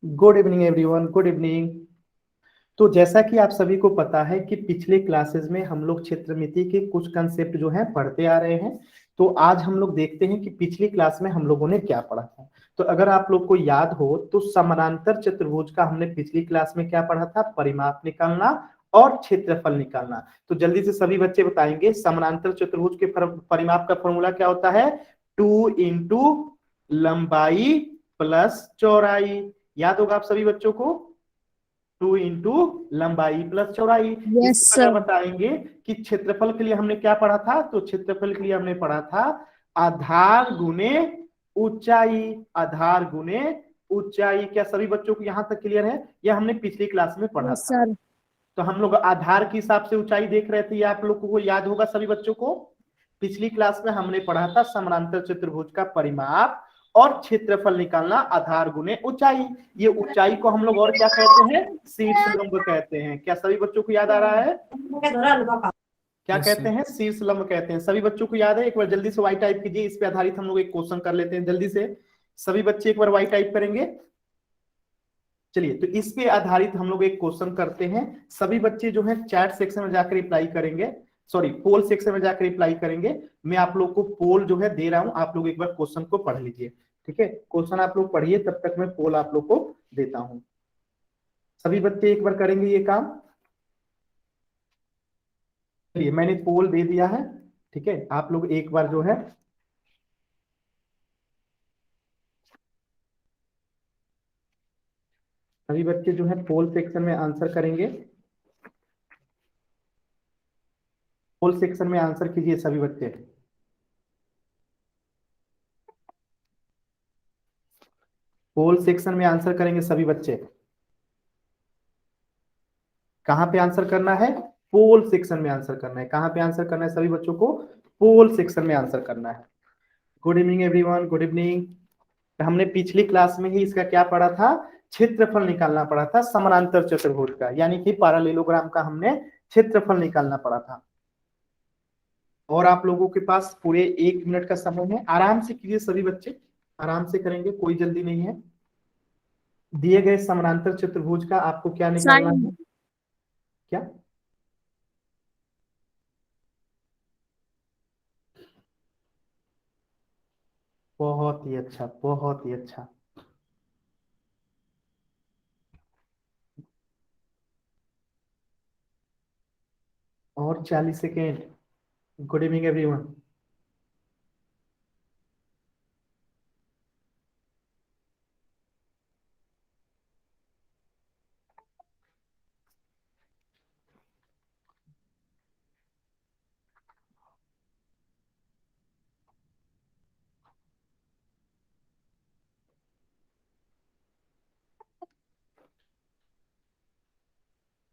Good evening everyone, good evening. तो जैसा कि आप सभी को पता है कि पिछले क्लासेस में हम लोग क्षेत्रमिति के कुछ कंसेप्ट जो है पढ़ते आ रहे हैं। तो आज हम लोग देखते हैं कि पिछली क्लास में हम लोगों ने क्या पढ़ा था। तो अगर आप लोग को याद हो तो समानांतर चतुर्भुज का हमने पिछली क्लास में क्या पढ़ा था, परिमाप निकालना और क्षेत्रफल निकालना। तो जल्दी से सभी बच्चे बताएंगे समानांतर चतुर्भुज के परिमाप का फॉर्मूला क्या होता है। 2 इंटू लंबाई प्लस चौड़ाई। याद होगा आप सभी बच्चों को, 2 इंटू लंबाई प्लस चौड़ाई। यस इसी सर। प्रकार बताएंगे कि क्षेत्रफल के लिए हमने क्या पढ़ा था। तो क्षेत्रफल के लिए हमने पढ़ा था आधार गुने ऊंचाई, आधार गुने ऊंचाई। क्या सभी बच्चों को यहां तक क्लियर है? यह हमने पिछली क्लास में पढ़ा यस था। सर। तो हम लोग आधार के हिसाब से ऊंचाई देख रहे थे, ये आप लोगों को याद होगा सभी बच्चों को। पिछली क्लास में हमने पढ़ा था समानांतर चतुर्भुज का परिमाप और क्षेत्रफल निकालना आधार गुने ऊंचाई। ये ऊंचाई को हम लोग और क्या कहते हैं, शीर्ष लंब कहते हैं। क्या सभी बच्चों को याद आ रहा है? क्या कहते हैं, शीर्ष लंब कहते हैं। सभी बच्चों को याद है? एक बार जल्दी से वाई टाइप कीजिए। इस पे आधारित हम लोग एक क्वेश्चन कर लेते हैं जल्दी से। सभी बच्चे एक बार वाई टाइप करेंगे। चलिए, तो इस पे आधारित हम लोग एक क्वेश्चन करते हैं। सभी बच्चे जो है चैट सेक्शन में जाकर रिप्लाई करेंगे, सॉरी पोल सेक्शन में जाकर रिप्लाई करेंगे। मैं आप लोग को पोल जो है दे रहा हूं, आप लोग एक बार क्वेश्चन को पढ़ लीजिए। ठीक है, क्वेश्चन आप लोग पढ़िए, तब तक मैं पोल आप लोग को देता हूं। सभी बच्चे एक बार करेंगे ये काम। चलिए, मैंने पोल दे दिया है। ठीक है, आप लोग एक बार जो है सभी बच्चे जो है पोल सेक्शन में आंसर करेंगे। पोल सेक्शन में आंसर कीजिए सभी बच्चे। पोल सेक्शन में आंसर करेंगे सभी बच्चे। कहां पे आंसर करना है? पोल सेक्शन में आंसर करना है। कहां पे आंसर करना है सभी बच्चों को? पोल सेक्शन में आंसर करना है। Good evening everyone, good evening. हमने पिछली क्लास में ही इसका क्या पढ़ा था, क्षेत्रफल निकालना पड़ा था समानांतर चतुर्भुज का, यानी कि पैरेललोग्राम का हमने क्षेत्रफल निकालना पड़ा था। और आप लोगों के पास पूरे 1 मिनट का समय है, आराम से कीजिए सभी बच्चे, आराम से करेंगे, कोई जल्दी नहीं है। दिए गए समानांतर चतुर्भुज का आपको क्या निकालना साइन। है? क्या? बहुत ही अच्छा, बहुत ही अच्छा। और 40 second. Good evening everyone.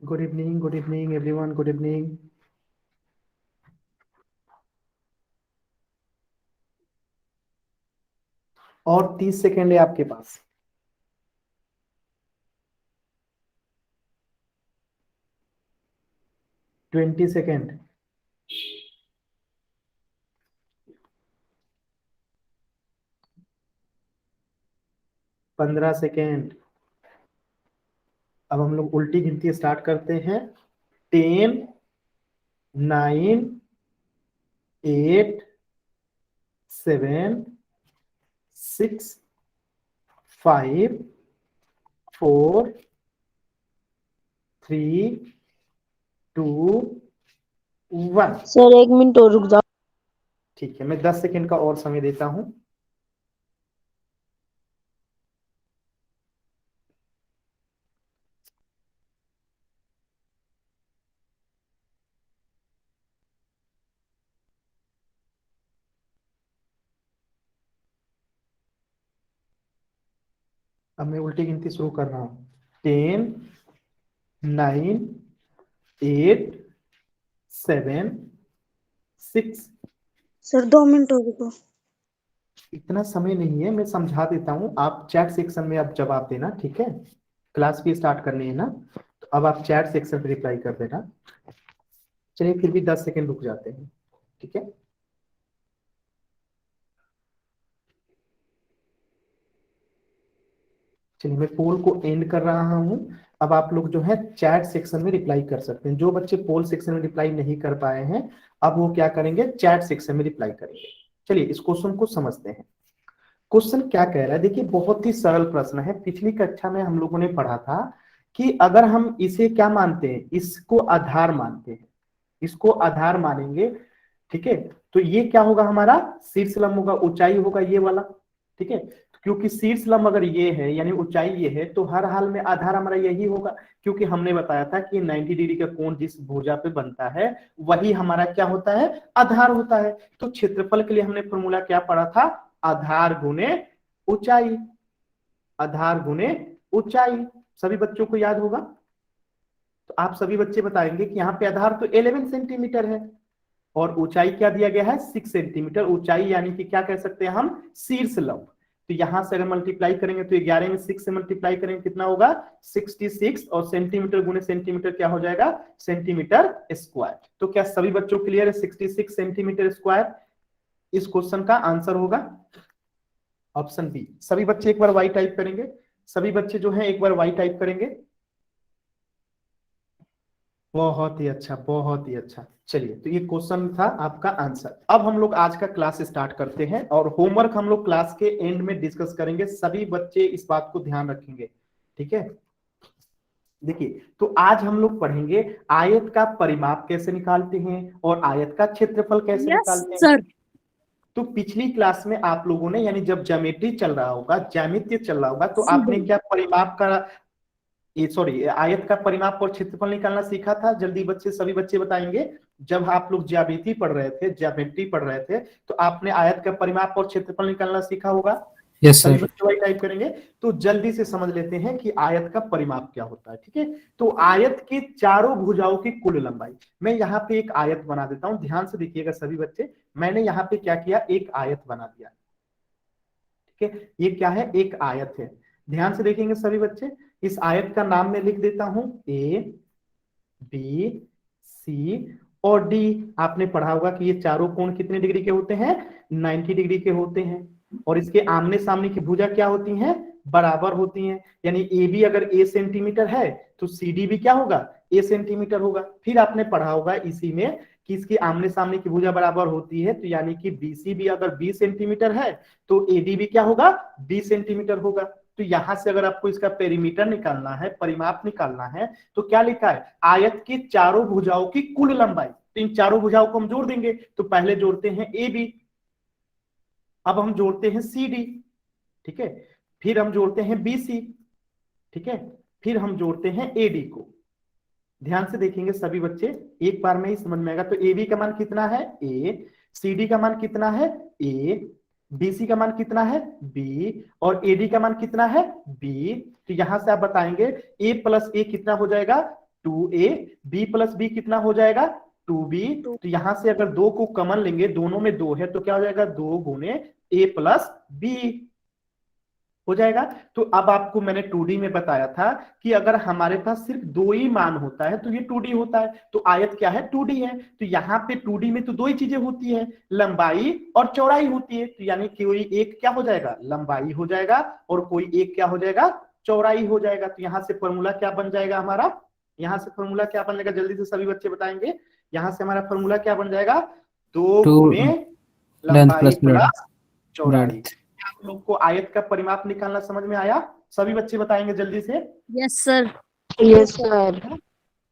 Good evening everyone, good evening. और 30 सेकेंड है आपके पास। Twenty second. 15 सेकेंड। अब हम लोग उल्टी गिनती स्टार्ट करते हैं। 10, 9, 8, 7, 6, 5, 4, 3, 2, 1। सर 1 मिनट और रुक जाओ। ठीक है, मैं 10 सेकेंड का और समय देता हूं। अब मैं उल्टी गिनती शुरू कर रहा हूं। 10, 9, 8, 7, 6। सर 2 मिनट और रुको। इतना समय नहीं है, मैं समझा देता हूँ। आप चैट सेक्शन में अब जवाब देना, ठीक है? क्लास भी स्टार्ट करनी है ना, तो अब आप चैट सेक्शन पे रिप्लाई कर देना। चलिए, फिर भी 10 सेकेंड रुक जाते हैं, ठीक है? चलिए मैं पोल को एंड कर रहा हूं। अब आप लोग जो है चैट सेक्शन में रिप्लाई कर सकते हैं। जो बच्चे पोल सेक्शन में रिप्लाई नहीं कर पाए हैं अब वो क्या करेंगे, चैट सेक्शन में रिप्लाई करेंगे। चलिए इस क्वेश्चन को समझते हैं। क्वेश्चन क्या कह रहा है, देखिए बहुत ही सरल प्रश्न है। पिछली कक्षा में हम लोगों ने पढ़ा था कि अगर हम इसे क्या मानते हैं, इसको आधार मानते हैं, इसको आधार मानेंगे, ठीक है, तो ये क्या होगा, हमारा शीर्ष लंब होगा, ऊंचाई होगा ये वाला, ठीक है। क्योंकि शीर्ष लंब अगर ये है यानी ऊंचाई ये है तो हर हाल में आधार हमारा यही होगा, क्योंकि हमने बताया था कि 90 डिग्री का कोण जिस भुजा पे बनता है वही हमारा क्या होता है, आधार होता है। तो क्षेत्रफल के लिए हमने फॉर्मूला क्या पढ़ा था, आधार गुणे ऊंचाई, आधार गुणे ऊंचाई। सभी बच्चों को याद होगा। तो आप सभी बच्चे बताएंगे कि यहाँ पे आधार तो 11 सेंटीमीटर है और ऊंचाई क्या दिया गया है, 6 सेंटीमीटर। ऊंचाई यानी कि क्या कह सकते हैं हम, शीर्ष लंब। तो यहां से अगर मल्टीप्लाई करेंगे तो 11 में 6 से मल्टीप्लाई करेंगे कितना होगा, 66, और सेंटीमीटर गुणे सेंटीमीटर क्या हो जाएगा, सेंटीमीटर स्क्वायर। तो क्या सभी बच्चों क्लियर है, 66 सेंटीमीटर स्क्वायर इस क्वेश्चन का आंसर होगा, ऑप्शन बी। सभी बच्चे एक बार वाई टाइप करेंगे, सभी बच्चे जो है एक बार वाई टाइप करेंगे। बहुत ही अच्छा, बहुत ही अच्छा। चलिए तो ये क्वेश्चन था आपका आंसर। अब हम लोग आज का क्लास स्टार्ट करते हैं और होमवर्क हम लोग क्लास के एंड में डिस्कस करेंगे। सभी बच्चे इस बात को ध्यान रखेंगे, ठीक है। देखिए तो आज हम लोग पढ़ेंगे आयत का परिमाप कैसे निकालते हैं और आयत का क्षेत्रफल कैसे निकालते हैं। सर। तो पिछली क्लास में आप लोगों ने यानी जब ज्योमेट्री चल रहा होगा, ज्यामिति चल रहा होगा, तो आपने क्या परिमाप का, ये सॉरी आयत का परिमाप और क्षेत्रफल निकालना सीखा था। जल्दी बच्चे, सभी बच्चे बताएंगे। जब आप लोग ज्यामिति पढ़ रहे थे, ज्योमेट्री पढ़ रहे थे, तो आपने आयत का परिमाप और क्षेत्रफल निकालना सीखा होगा। यस सभी सर। बच्चे वही टाइप करेंगे। तो जल्दी से समझ लेते हैं कि आयत का परिमाप क्या होता है, ठीक है। तो आयत के चारों भुजाओं की कुल लंबाई, मैं यहाँ पे एक आयत बना देता हूं, ध्यान से देखिएगा सभी बच्चे। मैंने यहाँ पे क्या किया, एक आयत बना दिया, ठीक है। ये क्या है, एक आयत है। ध्यान से देखेंगे सभी बच्चे। इस आयत का नाम मैं लिख देता हूं ए बी सी और डी। आपने पढ़ा होगा कि ये चारों कोण कितने डिग्री के होते हैं, 90 डिग्री के होते हैं। और इसके आमने सामने की भुजा क्या होती हैं, बराबर होती हैं। यानी ए बी अगर ए सेंटीमीटर है तो सी डी भी क्या होगा, ए सेंटीमीटर होगा। फिर आपने पढ़ा होगा इसी में कि इसके आमने सामने की भुजा बराबर होती है, तो यानी कि बीसी भी अगर 20 सेंटीमीटर है तो एडी भी क्या होगा, 20 सेंटीमीटर होगा। तो यहां से अगर आपको इसका पेरीमीटर निकालना है, परिमाप निकालना है, तो क्या लिखा है, आयत की चारों भुजाओं की कुल लंबाई। तो इन चारों भुजाओं को हम जोड़ देंगे। तो पहले जोड़ते हैं ए बी, अब हम जोड़ते हैं सी डी, ठीक है। फिर हम जोड़ते हैं बी सी, ठीक है। फिर हम जोड़ते हैं ए डी को। ध्यान से देखेंगे सभी बच्चे, एक बार में ही समझ में आएगा। तो ए बी का मान कितना है, ए, सी डी का मान कितना है, ए, बीसी का मान कितना है, बी, और एडी का मान कितना है, बी। तो यहां से आप बताएंगे ए प्लस ए कितना हो जाएगा, 2a, बी प्लस बी कितना हो जाएगा, 2b। तो यहां से अगर दो को कॉमन लेंगे, दोनों में दो है, तो क्या हो जाएगा, 2 गुणे a प्लस बी हो जाएगा। तो अब आपको मैंने 2D में बताया था कि अगर हमारे पास सिर्फ दो ही मान होता है तो ये 2D होता है। तो आयत क्या है, 2D है। तो यहाँ पे 2D में तो दो ही चीजें होती है, लंबाई और चौड़ाई होती है। तो यानी कि कोई एक क्या हो जाएगा, लंबाई हो जाएगा, और कोई एक क्या हो जाएगा, चौड़ाई हो जाएगा। तो यहाँ से फॉर्मूला क्या बन जाएगा हमारा, यहाँ से फॉर्मूला क्या बन जाएगा, जल्दी से सभी बच्चे बताएंगे। यहाँ से हमारा फॉर्मूला क्या बन जाएगा, 2 गुणे लंबाई प्लस चौड़ाई। आप लोग को आयत का परिमाप निकालना समझ में आया, सभी बच्चे बताएंगे जल्दी से। Yes sir. Yes sir.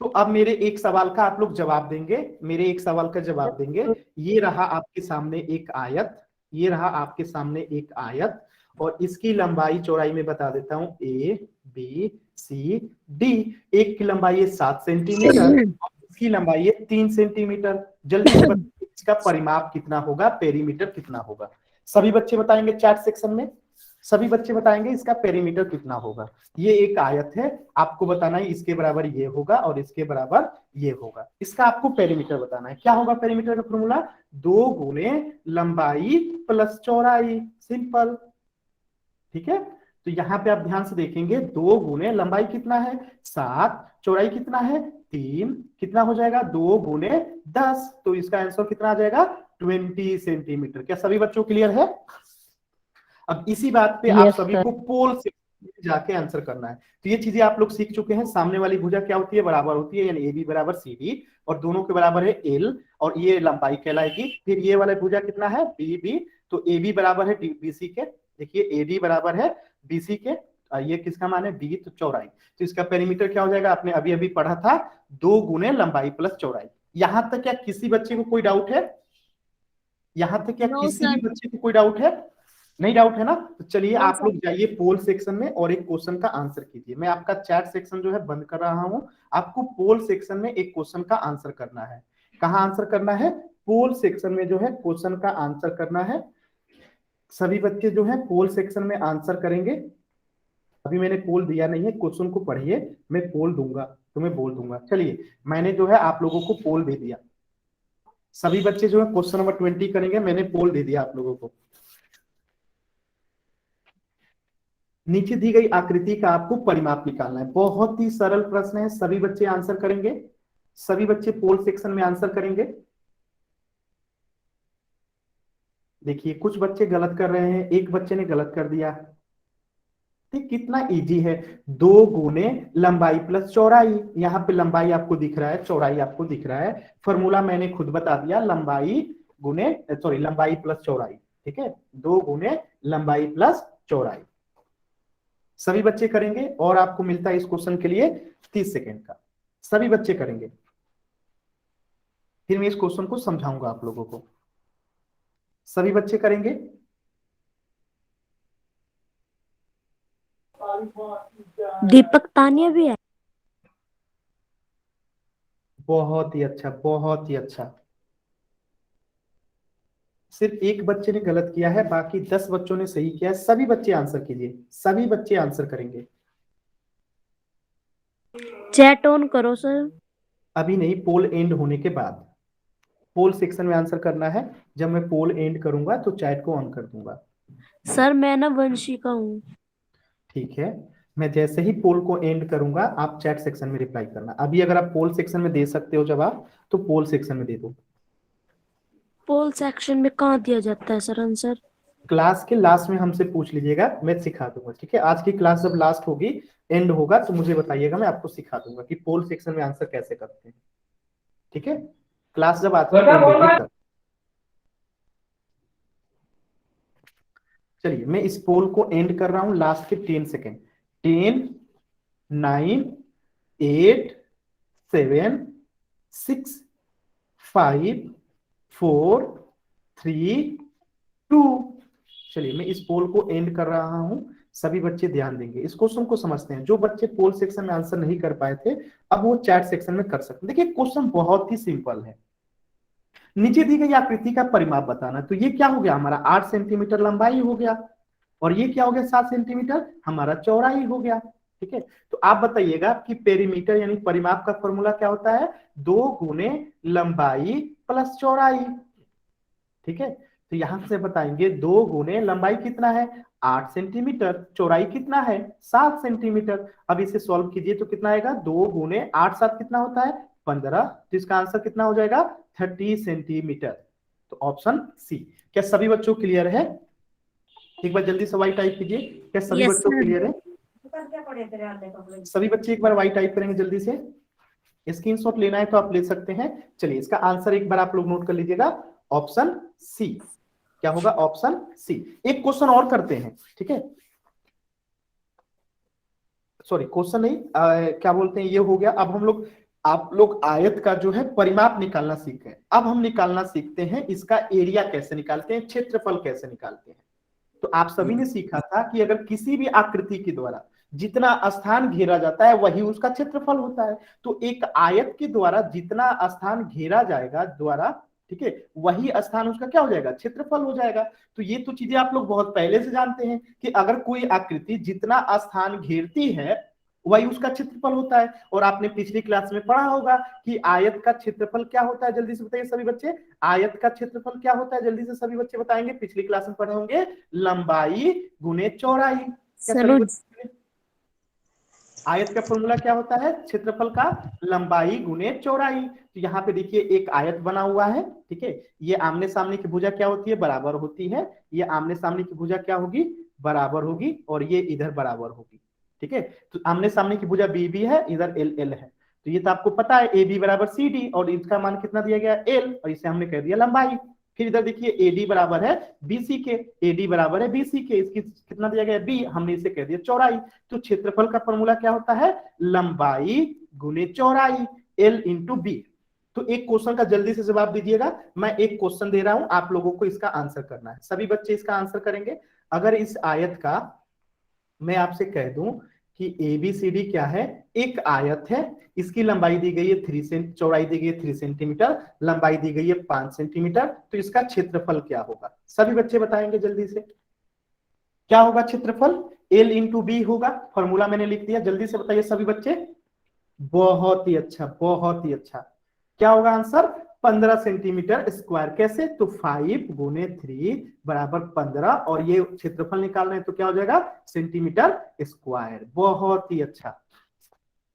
तो अब मेरे एक सवाल का आप लोग जवाब देंगे, मेरे एक सवाल का जवाब देंगे। ये रहा आपके सामने एक आयत, ये रहा आपके सामने एक आयत, और इसकी लंबाई चौड़ाई में बता देता हूं, ए बी सी डी। एक की लंबाई है 7 सेंटीमीटर और इसकी लंबाई है 3 सेंटीमीटर। जल्दी से बताइए इसका परिमाप कितना होगा, पेरीमीटर कितना होगा। सभी बच्चे बताएंगे चैट सेक्शन में, सभी बच्चे बताएंगे इसका पेरीमीटर कितना होगा। ये एक आयत है, आपको बताना है इसके बराबर ये होगा और इसके बराबर ये होगा। इसका आपको पेरीमीटर बताना है। क्या होगा पेरीमीटर का फॉर्मूला, 2 गुणे लंबाई प्लस चौड़ाई, सिंपल, ठीक है। तो यहाँ पे आप ध्यान से देखेंगे, 2 गुणे लंबाई कितना है 7, चौड़ाई कितना है 3, कितना हो जाएगा 2 गुणे 10। तो इसका आंसर कितना आ जाएगा, 20 सेंटीमीटर। क्या सभी बच्चों क्लियर है। अब इसी बात पे आप सभी को पोल से जाके आंसर करना है। तो ये चीजें आप लोग सीख चुके हैं। सामने वाली भुजा क्या होती है, बराबर होती है, यानी ए बी बराबर सी डी, और दोनों के बराबर है एल, और ये लंबाई कहलाएगी। फिर ये वाला भुजा कितना है, बी बी, तो ए बी बराबर है बी सी के, देखिए ए डी बराबर है बी सी के, ये किसका मान है, बी, तो चौड़ाई। तो इसका पेरीमीटर क्या हो जाएगा, आपने अभी अभी पढ़ा था, 2 गुने लंबाई प्लस चौड़ाई। यहां तक क्या किसी बच्चे को कोई डाउट है, यहां तक क्या नो किसी भी सर। बच्चे को कोई डाउट है, नहीं डाउट है ना? तो चलिए नो आप लोग सर। जाइए पोल सेक्शन में और एक क्वेश्चन का आंसर कीजिए। मैं आपका चैट सेक्शन जो है बंद कर रहा हूं, आपको पोल सेक्शन में एक क्वेश्चन का आंसर करना है। कहाँ आंसर करना है, पोल सेक्शन में जो है क्वेश्चन का आंसर करना है। सभी बच्चे जो है पोल सेक्शन में आंसर करेंगे। अभी मैंने पोल दिया नहीं है, क्वेश्चन को पढ़िए, मैं पोल दूंगा तो मैं बोल दूंगा। चलिए मैंने जो है आप लोगों को पोल दे दिया। सभी बच्चे जो है क्वेश्चन नंबर 20 करेंगे, मैंने पोल दे दिया आप लोगों को। नीचे दी गई आकृति का आपको परिमाप निकालना है। बहुत ही सरल प्रश्न है, सभी बच्चे आंसर करेंगे, सभी बच्चे पोल सेक्शन में आंसर करेंगे। देखिए कुछ बच्चे गलत कर रहे हैं, एक बच्चे ने गलत कर दिया। ठीक, कितना इजी है, 2 गुने लंबाई प्लस चौड़ाई। यहाँ पे लंबाई आपको दिख रहा है, चौड़ाई आपको दिख रहा है, फॉर्मूला मैंने खुद बता दिया, लंबाई गुने सॉरी लंबाई प्लस चौड़ाई। ठीक है, 2 गुने लंबाई प्लस चौड़ाई। सभी बच्चे करेंगे और आपको मिलता है इस क्वेश्चन के लिए 30 सेकेंड का। सभी बच्चे करेंगे, फिर मैं इस क्वेश्चन को समझाऊंगा आप लोगों को। सभी बच्चे करेंगे। दीपक तानिया भी है। बहुत ही अच्छा, बहुत ही अच्छा। सिर्फ एक बच्चे ने गलत किया है, बाकी 10 बच्चों ने सही किया है। सभी बच्चे आंसर कीजिए, सभी बच्चे आंसर करेंगे। चैट ऑन करो सर। अभी नहीं, पोल एंड होने के बाद पोल सेक्शन में आंसर करना है। जब मैं पोल एंड करूंगा तो चैट को ऑन कर दूंगा। सर मैं ना वंशिका हूँ। ठीक है, मैं जैसे ही पोल को एंड करूंगा आप चैट सेक्शन में रिप्लाई करना। अभी अगर आप पोल सेक्शन में दे सकते हो जवाब तो पोल सेक्शन में दे दो। पोल सेक्शन में कहाँ दिया जाता है सर आंसर? क्लास के लास्ट में हमसे पूछ लीजिएगा, मैं सिखा दूंगा। ठीक है, आज की क्लास जब लास्ट होगी, एंड होगा, तो मुझे बताइएगा, मैं आपको सिखा दूंगा कि पोल सेक्शन में आंसर कैसे करते हैं। ठीक है, क्लास जब आती है एंड होगी तब। चलिए मैं इस पोल को एंड कर रहा हूं लास्ट के 10 सेकेंड। 10, 9, 8, 7, 6, 5, 4, 3, 2। चलिए मैं इस पोल को एंड कर रहा हूं। सभी बच्चे ध्यान देंगे, इस क्वेश्चन को समझते हैं। जो बच्चे पोल सेक्शन में आंसर नहीं कर पाए थे, अब वो चैट सेक्शन में कर सकते हैं। देखिए क्वेश्चन बहुत ही सिंपल है। नीचे दी गई आकृति का परिमाप बताना। तो ये क्या हो गया, हमारा 8 सेंटीमीटर लंबाई हो गया, और ये क्या हो गया, 7 सेंटीमीटर हमारा चौड़ाई हो गया। ठीक है, तो आप बताइएगा कि पेरीमीटर यानी परिमाप का फॉर्मूला क्या होता है, 2 गुने लंबाई प्लस चौड़ाई। ठीक है, तो यहां से बताएंगे 2 गुने लंबाई कितना है, 8 सेंटीमीटर, चौड़ाई कितना है, 7 सेंटीमीटर। अब इसे सॉल्व कीजिए तो कितना आएगा, 2 गुने 8 7 कितना होता है, 15। तो इसका आंसर कितना हो जाएगा, 30 सेंटीमीटर। तो ऑप्शन सी। क्या सभी बच्चों क्लियर है? एक बार जल्दी से वाई टाइप कीजिए। क्या सभी यस बच्चों सर। क्लियर है? सभी बच्चे एक बार वाई टाइप करेंगे जल्दी से। स्क्रीनशॉट लेना है तो आप ले सकते हैं। चलिए इसका आंसर एक बार आप लोग नोट कर लीजिएगा, ऑप्शन सी। क्या होगा, ऑप्शन सी। एक क्वेश्चन और करते हैं, ठीक है, सॉरी क्वेश्चन नहीं, क्या बोलते हैं, ये हो गया। अब हम लोग, आप लोग आयत का जो है परिमाप निकालना सीख गए। अब हम निकालना सीखते हैं इसका एरिया कैसे निकालते हैं, क्षेत्रफल कैसे निकालते हैं। तो आप सभी ने सीखा था कि अगर किसी भी आकृति के द्वारा जितना स्थान घेरा जाता है वही उसका क्षेत्रफल होता है। तो एक आयत के द्वारा जितना स्थान घेरा जाएगा द्वारा, ठीक है, वही स्थान उसका क्या हो जाएगा, क्षेत्रफल हो जाएगा। तो ये तो चीजें आप लोग बहुत पहले से जानते हैं कि अगर कोई आकृति जितना स्थान घेरती है वही उसका क्षेत्रफल होता है। और आपने पिछली क्लास में पढ़ा होगा कि आयत का क्षेत्रफल क्या होता है, जल्दी से बताइए सभी बच्चे। आयत का क्षेत्रफल क्या होता है, जल्दी से सभी बच्चे बताएंगे। पिछली क्लास में पढ़े होंगे, लंबाई गुने चौड़ाई। क्या सभी सर बच्चे, आयत का फॉर्मूला क्या होता है, क्षेत्रफल का लंबाई गुने चौड़ाई। तो यहाँ पे देखिए एक आयत बना हुआ है, ठीक है, ये आमने सामने की भुजा क्या होती है, बराबर होती है। ये आमने सामने की भुजा क्या होगी, बराबर होगी और ये इधर बराबर होगी। ठीक है, तो आमने सामने की भुजा बी बी है, इधर एल एल है, तो ये तो आपको पता है ए बी बराबर सी डी, और इसका मान कितना दिया गया एल, और इसे हमने कह दिया लंबाई। फिर इधर देखिए ए डी बराबर है बीसी के, ए डी बराबर है बीसी के, इसकी कितना दिया गया बी, हमने इसे कह दिया चौड़ाई। तो क्षेत्रफल का फॉर्मूला क्या होता है, लंबाई गुने चौड़ाई, एल इंटू बी। तो एक क्वेश्चन का जल्दी से जवाब दीजिएगा, मैं एक क्वेश्चन दे रहा हूं, आप लोगों को इसका आंसर करना है, सभी बच्चे इसका आंसर करेंगे। अगर इस आयत का मैं आपसे कह दूं कि ए बी सी डी क्या है, एक आयत है, इसकी लंबाई दी गई है 3 चौड़ाई दी गई है 3 सेंटीमीटर, लंबाई दी गई है 5 सेंटीमीटर, तो इसका क्षेत्रफल क्या होगा, सभी बच्चे बताएंगे जल्दी से। क्या होगा क्षेत्रफल, एल इंटू बी होगा, फॉर्मूला मैंने लिख दिया, जल्दी से बताइए सभी बच्चे। बहुत ही अच्छा, बहुत ही अच्छा। क्या होगा आंसर, 15 सेंटीमीटर स्क्वायर। कैसे, तो 5 गुने 3 बराबर 15, और ये क्षेत्रफल निकालना है तो क्या हो जाएगा, सेंटीमीटर स्क्वायर। बहुत ही अच्छा।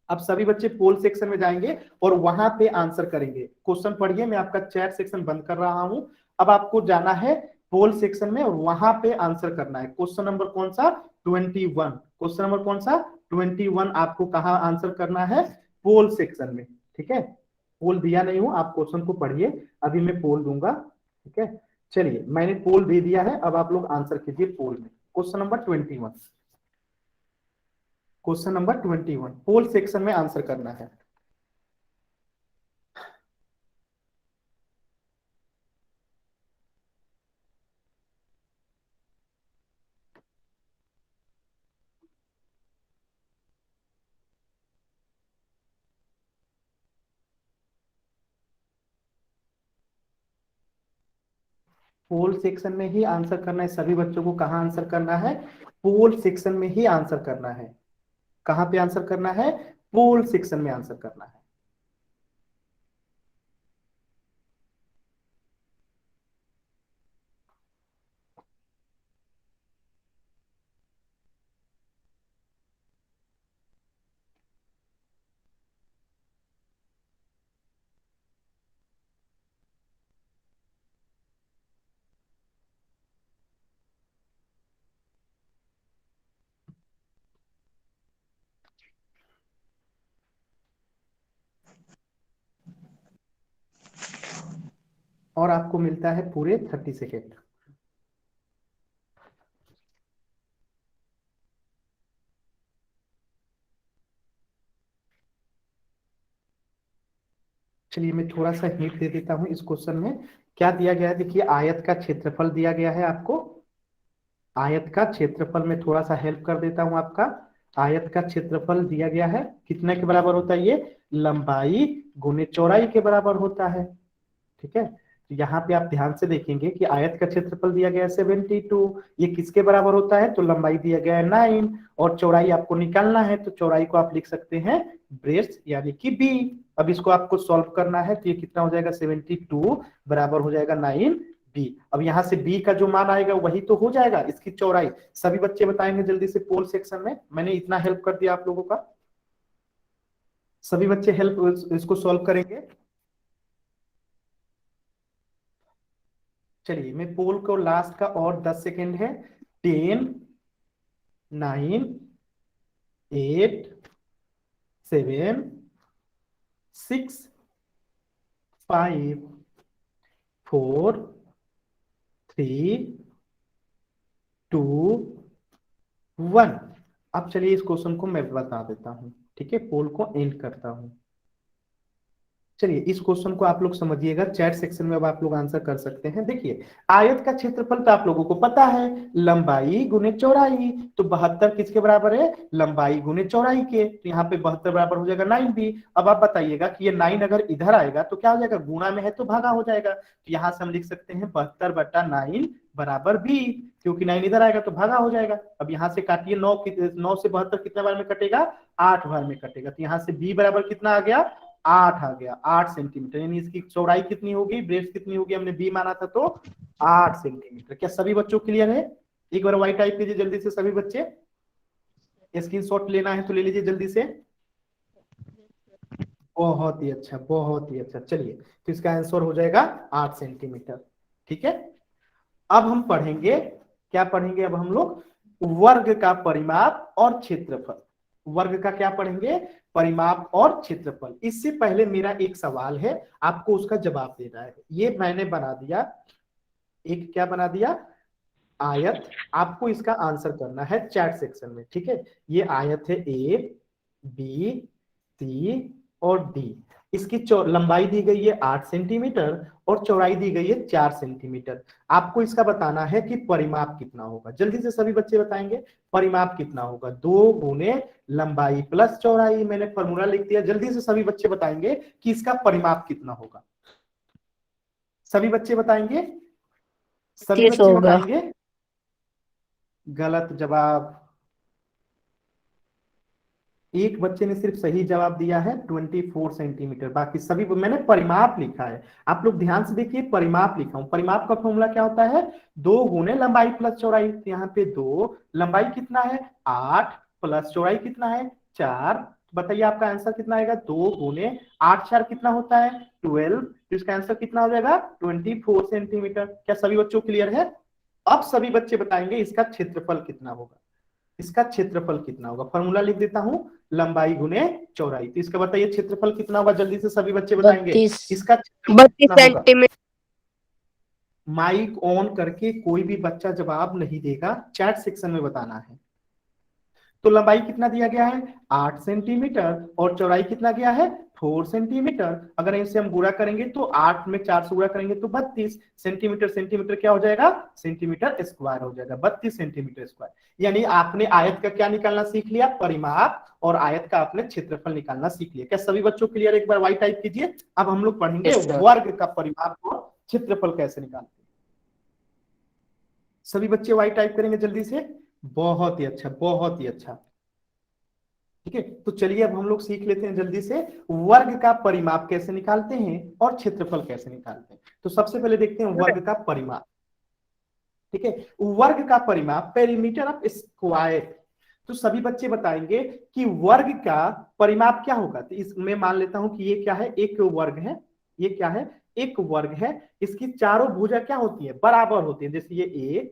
अब सभी बच्चे पोल सेक्शन में जाएंगे और वहां पे आंसर करेंगे। क्वेश्चन पढ़िए, मैं आपका चैट सेक्शन बंद कर रहा हूं। अब आपको जाना है पोल सेक्शन में और वहां पे आंसर करना है। क्वेश्चन नंबर कौन सा, 21। क्वेश्चन नंबर कौन सा, 21। आपको कहाँ आंसर करना है, पोल सेक्शन में। ठीक है, पोल दिया नहीं हूं, आप क्वेश्चन को पढ़िए, अभी मैं पोल दूंगा। ठीक है, चलिए मैंने पोल दे दिया है, अब आप लोग आंसर कीजिए पोल में। क्वेश्चन नंबर 21, क्वेश्चन नंबर 21 पोल सेक्शन में आंसर करना है। पोल सेक्शन में ही आंसर करना है सभी बच्चों को। कहाँ आंसर करना है, पोल सेक्शन में ही आंसर करना है। कहाँ पे आंसर करना है, पोल सेक्शन में आंसर करना है। और आपको मिलता है पूरे 30 सेकेंड। चलिए मैं थोड़ा सा हिंट दे देता हूं। इस क्वेश्चन में क्या दिया गया है, देखिए आयत का क्षेत्रफल दिया गया है आपको। आयत का क्षेत्रफल में थोड़ा सा हेल्प कर देता हूं आपका। आयत का क्षेत्रफल दिया गया है, कितने के बराबर होता है ये, लंबाई गुने चौड़ाई के बराबर होता है। ठीक है, तो यहाँ पे आप ध्यान से देखेंगे कि आयत का क्षेत्रफल दिया गया है 72, ये किसके बराबर होता है, तो लंबाई दिया गया है 9 और चौड़ाई आपको निकालना है, तो चौड़ाई को आप लिख सकते हैं ब्रेस्ट यानी कि बी। अब इसको आपको सॉल्व करना है, तो ये कितना हो जाएगा 72 बराबर हो जाएगा 9 बी। अब यहाँ से बी का जो मान आएगा वही तो हो जाएगा इसकी चौड़ाई। सभी बच्चे बताएंगे जल्दी से पोल सेक्शन में, मैंने इतना हेल्प कर दिया आप लोगों का। सभी बच्चे हेल्प इसको सॉल्व करेंगे। चलिए मैं पोल को लास्ट का और 10 सेकेंड है, 10 9 8 7 6 5 4 3 2 1। अब चलिए इस क्वेश्चन को मैं बता देता हूं। ठीक है, पोल को एंड करता हूं। चलिए इस क्वेश्चन को आप लोग समझिएगा, चैट सेक्शन में अब आप लोग आंसर कर सकते हैं। देखिए आयत का क्षेत्रफल तो आप लोगों को पता है, लंबाई गुने चौड़ाई, तो 72 किसके बराबर है, लंबाई गुने चौड़ाई के, तो यहाँ पे 72 बराबर हो जाएगा 9 भी। अब आप बताइएगा कि ये 9 अगर इधर आएगा तो क्या हो जाएगा, गुणा में है तो भागा हो जाएगा, तो यहाँ से हम लिख सकते हैं 72/9 बराबर बी, क्योंकि 9 इधर आएगा तो भागा हो जाएगा। अब यहाँ से काटिए, 9 से 72 कितने बार में कटेगा, 8 बार में कटेगा, तो यहाँ से बी बराबर कितना आ गया, 8 आ गया, 8 सेंटीमीटर, यानी इसकी चौड़ाई कितनी होगी, ब्रेस्ट कितनी होगी, हमने बी माना था तो 8 सेंटीमीटर। क्या सभी बच्चों क्लियर है, एक बार वाई टाइप कीजिए जल्दी से सभी बच्चे, स्क्रीनशॉट लेना है तो ले लीजिए जल्दी से। बहुत ही अच्छा, बहुत ही अच्छा। चलिए तो इसका आंसर हो जाएगा 8 सेंटीमीटर। ठीक है, अब हम पढ़ेंगे, क्या पढ़ेंगे अब हम लोग, वर्ग का परिमाप और क्षेत्रफल। वर्ग का क्या पढ़ेंगे? परिमाप और क्षेत्रफल। इससे पहले मेरा एक सवाल है, आपको उसका जवाब देना है। ये मैंने बना दिया, एक क्या बना दिया? आयत। आपको इसका आंसर करना है चैट सेक्शन में, ठीक है? ये आयत है ए, बी, सी और डी। इसकी लंबाई दी गई है 8 सेंटीमीटर और चौड़ाई दी गई है 4 सेंटीमीटर। आपको इसका बताना है कि परिमाप कितना होगा। जल्दी से सभी बच्चे बताएंगे परिमाप कितना होगा। 2 गुने लंबाई प्लस चौड़ाई। मैंने फॉर्मूला लिख दिया, जल्दी से सभी बच्चे बताएंगे कि इसका परिमाप कितना होगा। सभी बच्चे बताएंगे, सभी 30 बच्चे होगा। बताएंगे। गलत जवाब। एक बच्चे ने सिर्फ सही जवाब दिया है 24 सेंटीमीटर, बाकी सभी मैंने परिमाप लिखा है। आप लोग ध्यान से देखिए, परिमाप लिखा हूं। परिमाप का फॉर्मूला क्या होता है? 2 गुने लंबाई प्लस चौड़ाई। तो यहाँ पे 2, लंबाई कितना है 8 प्लस चौड़ाई कितना है 4। बताइए आपका आंसर कितना आएगा? 2 गुने 8 4 कितना होता है 12। तो इसका आंसर कितना हो जाएगा 24 सेंटीमीटर। क्या सभी बच्चों क्लियर है? अब सभी बच्चे बताएंगे इसका क्षेत्रफल कितना होगा। इसका क्षेत्रफल कितना होगा? फॉर्मूला लिख देता हूं, लंबाई गुने चौड़ाई। तो इसका बताइए क्षेत्रफल कितना होगा? जल्दी से सभी बच्चे बताएंगे 32 इसका क्षेत्रफल 32 कितना होगा। सेंटीमीटर। माइक ऑन करके कोई भी बच्चा जवाब नहीं देगा, चैट सेक्शन में बताना है। तो लंबाई कितना दिया गया है 8 सेंटीमीटर और चौड़ाई कितना गया है 4 सेंटीमीटर। अगर इसे हम गुणा करेंगे तो 8 में 4 से गुणा करेंगे तो 32 सेंटीमीटर। सेंटीमीटर क्या हो जाएगा? सेंटीमीटर स्क्वायर हो जाएगा, 32 सेंटीमीटर स्क्वायर। यानी आपने आयत का क्या निकालना सीख लिया? परिमाप। और आयत का आपने क्षेत्रफल निकालना सीख लिया। क्या सभी बच्चों क्लियर? एक बार वाई टाइप कीजिए। अब हम लोग पढ़ेंगे Yes, sir. वर्ग का परिमाप और क्षेत्रफल कैसे निकालते हैं। सभी बच्चे वाई टाइप करेंगे जल्दी से। बहुत ही अच्छा, बहुत ही अच्छा। ठीक है, तो चलिए अब हम लोग सीख लेते हैं जल्दी से वर्ग का परिमाप कैसे निकालते हैं और क्षेत्रफल कैसे निकालते हैं। तो सबसे पहले देखते हैं वर्ग का परिमाप। ठीक है, वर्ग का परिमाप, पेरीमीटर ऑफ स्क्वायर। तो सभी बच्चे बताएंगे कि वर्ग का परिमाप क्या होगा। तो इसमें मान लेता हूं कि ये क्या है? एक वर्ग है। ये क्या है? एक वर्ग है। इसकी चारों भुजा क्या होती है? बराबर होती है। जैसे ये ए,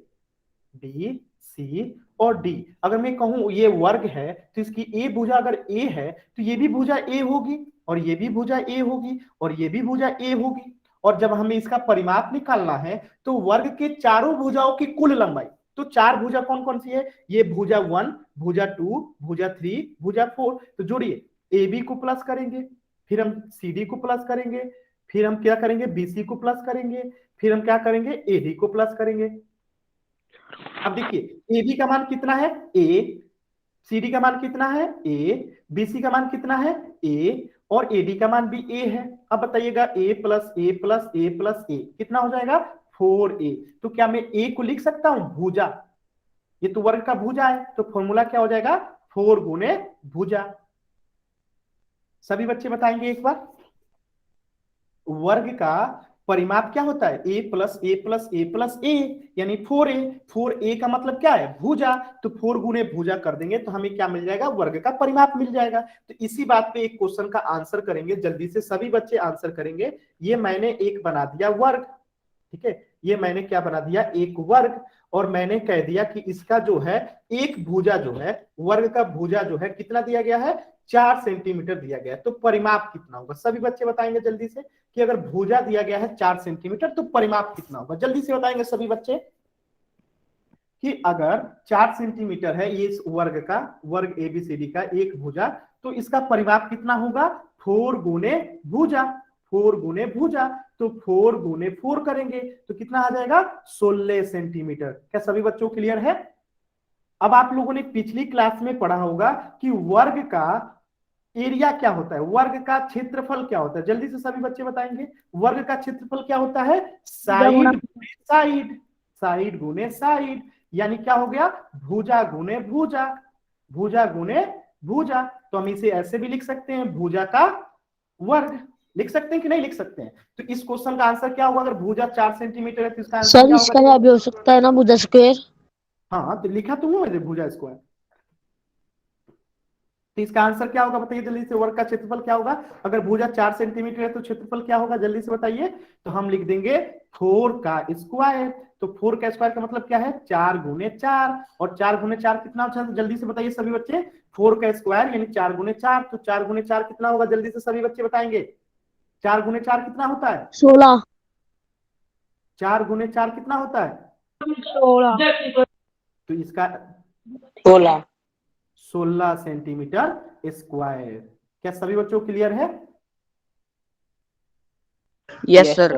बी, सी और डी। अगर मैं कहूं ये वर्ग है तो इसकी ए भुजा अगर ए है तो ये भी भुजा ए होगी और ये भी भुजा ए होगी और ये भी भुजा ए होगी। और जब हमें इसका परिमाप निकालना है तो वर्ग के चारों भुजाओं की कुल लंबाई। तो 4 भुजा कौन कौन सी है? ये भुजा 1, भुजा 2, भुजा 3, भुजा 4। तो जोड़िए, ए बी को प्लस करेंगे, फिर हम सी डी को प्लस करेंगे, फिर हम क्या करेंगे बी सी को प्लस करेंगे, फिर हम क्या करेंगे ए डी को प्लस करेंगे। अब देखिए ए बी का मान कितना है ए, सी डी का मान कितना है ए, बी सी का मान कितना है ए और ए डी का मान भी ए है। अब बताइएगा ए प्लस ए प्लस ए प्लस ए कितना हो जाएगा 4a। तो क्या मैं ए को लिख सकता हूं भुजा? ये तो वर्ग का भुजा है, तो फॉर्मूला क्या हो जाएगा 4 गुने भुजा। सभी बच्चे बताएंगे एक बार। वर्ग का परिमाप क्या होता है? ए प्लस ए प्लस ए प्लस ए, यानी 4a। 4a का मतलब क्या है? भुजा। तो 4 गुने भुजा कर देंगे तो हमें क्या मिल जाएगा? वर्ग का परिमाप मिल जाएगा। तो इसी बात पे एक क्वेश्चन का आंसर करेंगे, जल्दी से सभी बच्चे आंसर करेंगे। ये मैंने एक बना दिया वर्ग, ठीक है, ये मैंने क्या बना दिया एक वर्ग। और मैंने कह दिया कि इसका जो है एक भुजा जो है, वर्ग का भुजा जो है कितना दिया गया है 4 सेंटीमीटर दिया गया है। तो परिमाप कितना होगा? सभी बच्चे बताएंगे जल्दी से कि अगर भुजा दिया गया है 4 सेंटीमीटर तो परिमाप कितना होगा। जल्दी से बताएंगे सभी बच्चे कि अगर 4 सेंटीमीटर है ये इस वर्ग का, वर्ग एबीसीडी का एक भुजा, तो इसका परिमाप कितना होगा 4 गुने भुजा। 4 गुने भुजा, तो 4 गुने 4 करेंगे तो कितना आ जाएगा 16 सेंटीमीटर। क्या सभी बच्चों क्लियर है? अब आप लोगों ने पिछली क्लास में पढ़ा होगा कि वर्ग का एरिया क्या होता है, वर्ग का क्षेत्रफल क्या होता है। जल्दी से सभी बच्चे बताएंगे वर्ग का क्षेत्रफल क्या होता है? साइड गुने साइड, साइड गुने साइड। यानी क्या हो गया भुजा गुने भुजा, भुजा गुने भुजा। तो हम इसे ऐसे भी लिख सकते हैं भुजा का वर्ग। लिख सकते हैं कि नहीं लिख सकते हैं? तो इस क्वेश्चन का आंसर क्या होगा? अगर भुजा 4 सेंटीमीटर है तो इसका आंसर सर क्या इसका होगा? भी हो सकता है ना भुजा स्क्वायर। हाँ तो लिखा तो हूं मैंने भुजा स्क्वायर। तो इसका आंसर क्या होगा बताइए जल्दी से, वर्ग का क्षेत्रफल क्या होगा? अगर भुजा 4 सेंटीमीटर है तो क्षेत्रफल क्या होगा जल्दी से बताइए? तो हम लिख देंगे 4 का स्क्वायर। तो 4 का स्क्वायर का मतलब क्या है? 4 गुने 4, और 4 गुने 4 कितना होता है जल्दी से बताइए सभी बच्चे? 4 का स्क्वायर यानी 4 गुने 4, तो 4 गुने 4 कितना होगा जल्दी से सभी बच्चे बताएंगे? 4 गुने 4 कितना होता है? 16। 4 गुने 4 कितना होता है? 16। तो इसका 16। 16 सेंटीमीटर स्क्वायर। क्या सभी बच्चों को क्लियर है? Yes sir.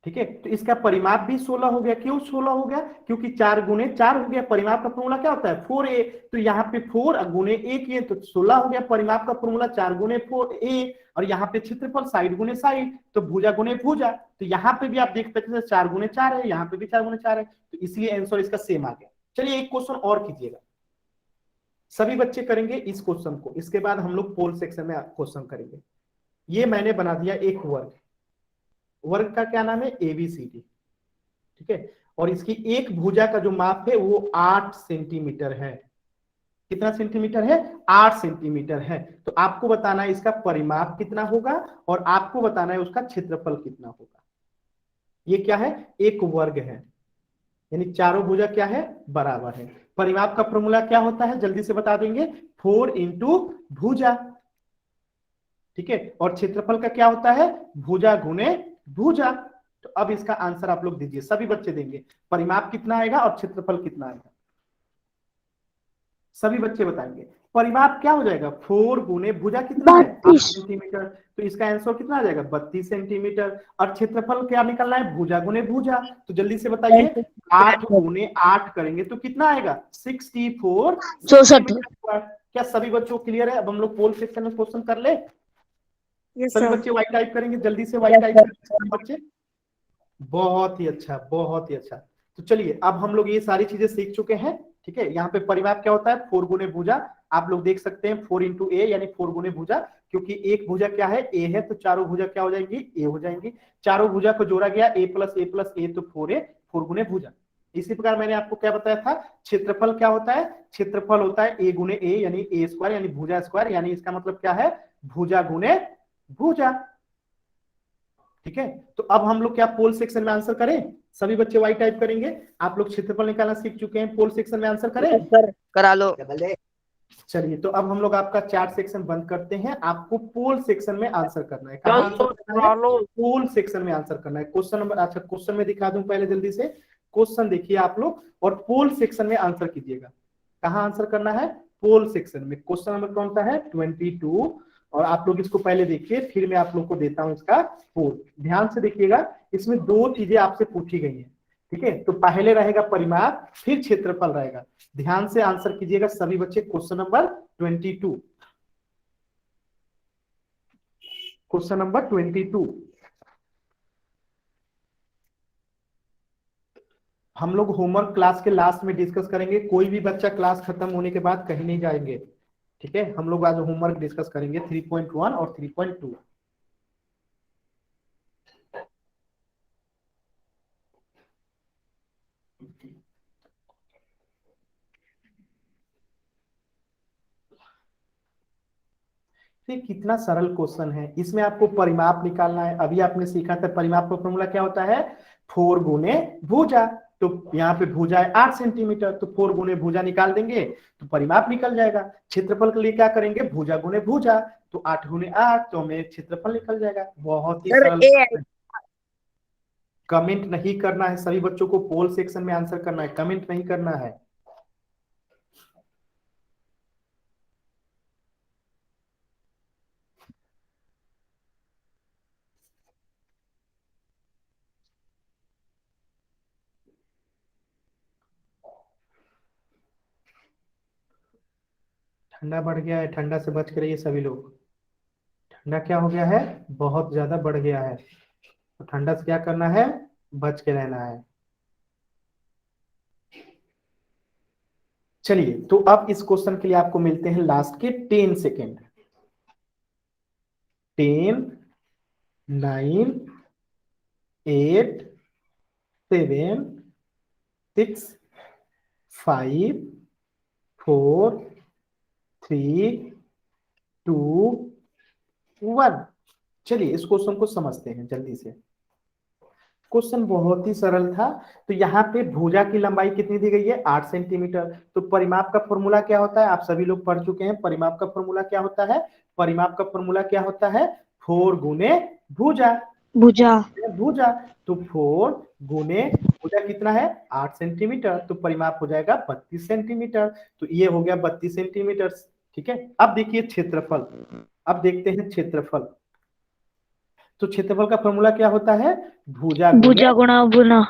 ठीक है, तो इसका परिमाप भी 16 हो गया। क्यों 16 हो गया? क्योंकि 4 गुने 4 हो गया। परिमाप का फॉर्मूला क्या होता है? 4a। तो यहाँ पे 4 गुने 1 ये तो 16 हो गया। परिमाप का फॉर्मूला 4 गुने 4a, और यहाँ पे क्षेत्रफल साइड गुने साइड, तो भुजा गुने भुजा। तो यहाँ पे भी आप देख सकते हैं 4 गुने 4 है, यहाँ पे भी 4 गुने 4 है, तो इसलिए आंसर इसका सेम आ गया। चलिए एक क्वेश्चन और कीजिएगा, सभी बच्चे करेंगे इस क्वेश्चन को, इसके बाद हम लोग पोल सेक्शन में क्वेश्चन करेंगे। ये मैंने बना दिया एक वर्ग, वर्ग का क्या नाम है? एबीसीडी। ठीक है, और इसकी एक भुजा का जो माप है वो 8 सेंटीमीटर है। कितना सेंटीमीटर है? 8 सेंटीमीटर है। तो आपको बताना है इसका परिमाप कितना होगा, और आपको बताना है उसका क्षेत्रफल कितना होगा। ये क्या है? एक वर्ग है, यानी चारों भुजा क्या है? बराबर है। परिमाप का फॉर्मूला क्या होता है जल्दी से बता देंगे? 4 इंटू भुजा। ठीक है, और क्षेत्रफल का क्या होता है? भुजा गुने भुजा। तो अब इसका आंसर आप लोग दीजिए, सभी बच्चे देंगे। परिमाप कितना आएगा और क्षेत्रफल कितना आएगा? सभी बच्चे बताएंगे। परिमाप क्या हो जाएगा? 4 गुने भुजा कितना है? 8 32। सेंटीमीटर। तो इसका आंसर कितना आ जाएगा? 32 सेंटीमीटर। और क्षेत्रफल क्या निकलना है? भुजा गुने भुजा। तो जल्दी से बताइए, 8 गुने 8 करेंगे तो कितना आएगा? 64 64। सेंटीमीटर। क्या सभी बच्चों को क्लियर है? अब हम लोग पोल सेक्शन में क्वेश्चन कर ले। यस सभी सर। बच्चे वाइट टाइप करेंगे, जल्दी से वाइट टाइप करेंगे सभी बच्चे। बहुत ही अच्छा, बहुत ही अच्छा। तो चलिए अब हम लोग ये सारी चीजें सीख चुके हैं। ठीक है, यहाँ पे परिमाप क्या होता है? 4 गुने भुजा। आप लोग देख सकते हैं 4 इंटू ए यानी 4 गुने भुजा, क्योंकि एक भुजा क्या है? ए है, तो चारों भुजा क्या हो जाएंगी? ए हो जाएंगी। चारों भुजा को जोड़ा गया, ए प्लस ए प्लस ए, तो 4a, 4 गुने भुजा। इसी प्रकार मैंने आपको क्या बताया था? क्षेत्रफल क्या होता है? क्षेत्रफल होता है ए गुने ए यानी ए स्क्वायर यानी भुजा स्क्वायर, यानी इसका मतलब क्या है? भुजा गुने भुजा। ठीक है, तो अब हम लोग क्या पोल सेक्शन में आंसर करें? सभी बच्चे वाई टाइप करेंगे। आप लोग क्षेत्रफल निकालना सीख चुके हैं, पोल सेक्शन में आंसर करें। सर करा लो। चलिए, तो अब हम लोग आपका चार्ट सेक्शन बंद करते हैं। आपको पोल सेक्शन में आंसर करना है। कहाँ आंसर करना है? पोल सेक्शन में आंसर करना है। क्वेश्चन नंबर, अच्छा क्वेश्चन में दिखा दूं पहले जल्दी से। क्वेश्चन देखिए आप लोग, और पोल सेक्शन में आंसर कीजिएगा। कहाँ आंसर करना है? पोल सेक्शन में। क्वेश्चन नंबर कौन सा है? 22। और आप लोग इसको पहले देखिए, फिर मैं आप लोग को देता हूं इसका पोल। ध्यान से देखिएगा, इसमें दो चीजें आपसे पूछी गई हैं। ठीक है, तो पहले रहेगा परिमाप, फिर क्षेत्रफल रहेगा। ध्यान से आंसर कीजिएगा सभी बच्चे। Question number 22, question number 22। हम लोग होमवर्क क्लास के लास्ट में डिस्कस करेंगे। कोई भी बच्चा क्लास खत्म होने के बाद कहीं नहीं जाएंगे। ठीक है, हम लोग आज होमवर्क डिस्कस करेंगे 3.1 और 3.2। ये कितना सरल क्वेश्चन है। इसमें आपको परिमाप निकालना है। अभी आपने सीखा था परिमाप का फॉर्मूला क्या होता है? 4 गुने भुजा। तो यहाँ पे भुजा है 8 सेंटीमीटर, तो 4 गुने भुजा निकाल देंगे तो परिमाप निकल जाएगा। क्षेत्रफल के लिए क्या करेंगे? भुजा गुने भुजा, तो 8 गुने 8, तो हमें क्षेत्रफल निकल जाएगा। बहुत ही सरल। कमेंट नहीं करना है सभी बच्चों को, पोल सेक्शन में आंसर करना है, कमेंट नहीं करना है। ठंडा बढ़ गया है, ठंडा से बच के रहिए सभी लोग। ठंडा क्या हो गया है? बहुत ज्यादा बढ़ गया है। तो ठंडा से क्या करना है? बच के रहना है। चलिए, तो अब इस क्वेश्चन के लिए आपको मिलते हैं लास्ट के 10 सेकेंड। 10, 9, 8, 7, 6, 5, 4, 3 2 1। चलिए इस क्वेश्चन को समझते हैं जल्दी से। क्वेश्चन बहुत ही सरल था। तो यहाँ पे भुजा की लंबाई कितनी दी गई है? 8 सेंटीमीटर। तो परिमाप का फॉर्मूला क्या होता है? आप सभी लोग पढ़ चुके हैं। परिमाप का फॉर्मूला क्या होता है? परिमाप का फॉर्मूला क्या होता है? 4 गुने भुजा। भुजा। भुजा। तो 4 गुने भुजा कितना है? 8 सेंटीमीटर। तो परिमाप हो जाएगा 32 सेंटीमीटर। तो ये हो गया 32 सेंटीमीटर। ठीक है, अब देखिए क्षेत्रफल। अब देखते हैं क्षेत्रफल। तो क्षेत्रफल का फॉर्मूला क्या होता है? भुजा गुने, भुजा गुणा गुना।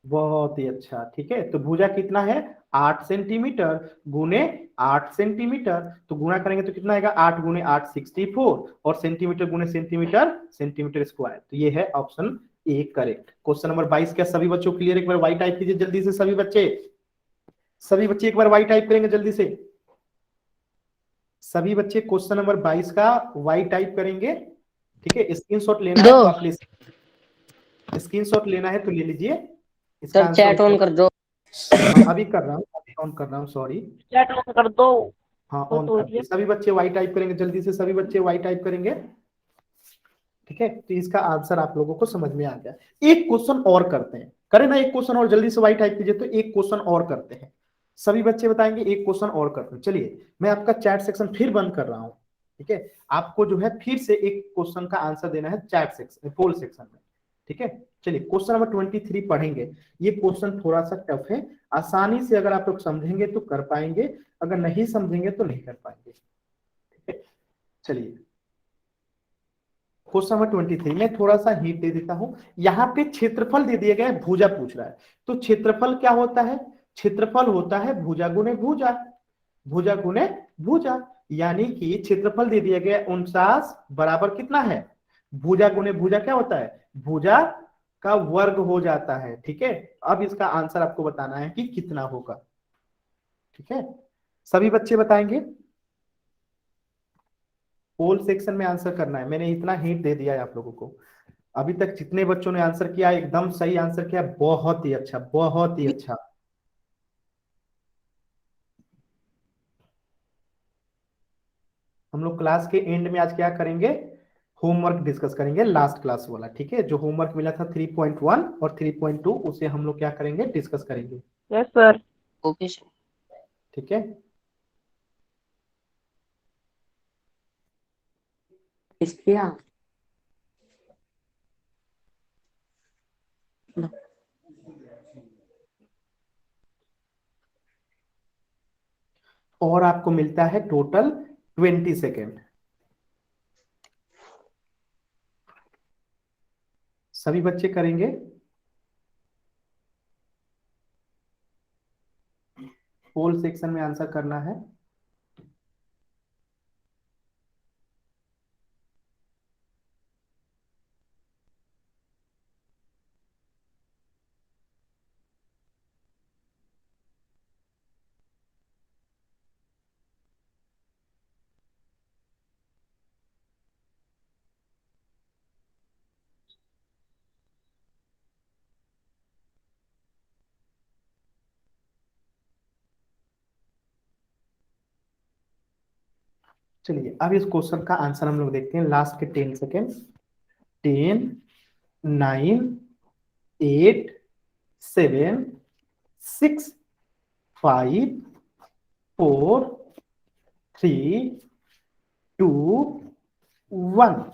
बहुत ही अच्छा। ठीक है, तो भुजा कितना है? 8 सेंटीमीटर गुने 8 सेंटीमीटर। तो गुणा करेंगे तो कितना आएगा? 8 गुने 8 64, और सेंटीमीटर गुने सेंटीमीटर सेंटीमीटर स्क्वायर। तो ये है option A correct. Question number 22 क्या सभी बच्चों क्लियर? एक बार वाई टाइप कीजिए जल्दी से सभी बच्चे। सभी बच्चे एक बार वाई टाइप करेंगे जल्दी से। सभी बच्चे क्वेश्चन नंबर 22 का वाई टाइप करेंगे। ठीक है, स्क्रीनशॉट लेना है तो आप ले, स्क्रीनशॉट लेना है तो ले लीजिए। इसका सर चैट ऑन कर दो। हाँ अभी कर रहा हूँ, अभी ऑन कर रहा हूँ, सॉरी। चैट ऑन कर दो। हाँ ऑन कर दिया। सभी बच्चे वाई टाइप करेंगे जल्दी से, सभी बच्चे वाई टाइप करेंगे। ठीक है, तो इसका आंसर आप लोगों को समझ में आ गया। एक क्वेश्चन और करते हैं, करें ना एक क्वेश्चन और, जल्दी से वाई टाइप कीजिए। तो एक क्वेश्चन और करते हैं, सभी बच्चे बताएंगे एक क्वेश्चन और करते हैं। चलिए मैं आपका चैट सेक्शन फिर बंद कर रहा हूँ। ठीक है, आपको जो है फिर से एक क्वेश्चन का आंसर देना है चैट सेक्शन, पोल सेक्शन में। ठीक है, चलिए क्वेश्चन नंबर 23 पढ़ेंगे। ये क्वेश्चन थोड़ा सा टफ है, आसानी से अगर आप लोग समझेंगे तो कर पाएंगे, अगर नहीं समझेंगे तो नहीं कर पाएंगे। ठीक है, चलिए क्वेश्चन नंबर 23 में थोड़ा सा हिंट दे देता हूं। यहाँ पे क्षेत्रफल दे दिया गया है, भुजा पूछ रहा है। तो क्षेत्रफल क्या होता है? क्षेत्रफल होता है भुजा गुने भुजा, भुजा गुने भुजा। यानी कि क्षेत्रफल दे दिया गया 49 बराबर कितना है? भुजा गुने भुजा क्या होता है? भुजा का वर्ग हो जाता है। ठीक है, अब इसका आंसर आपको बताना है कि कितना होगा। ठीक है, सभी बच्चे बताएंगे। पोल सेक्शन में आंसर करना है, मैंने इतना हिंट दे दिया है आप लोगों को। अभी तक जितने बच्चों ने आंसर किया एकदम सही आंसर किया, बहुत ही अच्छा, बहुत ही अच्छा। हम लोग क्लास के एंड में आज क्या करेंगे? होमवर्क डिस्कस करेंगे, लास्ट क्लास वाला। ठीक है, जो होमवर्क मिला था 3.1 और 3.2 उसे हम लोग क्या करेंगे? डिस्कस करेंगे। Yes sir. Okay sir. ठीक है, इसलिए और आपको मिलता है टोटल 20 सेकेंड। सभी बच्चे करेंगे। पोल सेक्शन में आंसर करना है। चलिए अब इस क्वेश्चन का आंसर हम लोग देखते हैं, लास्ट के 10 सेकेंड। 10 9 8 7 6 5 4 3 2 1।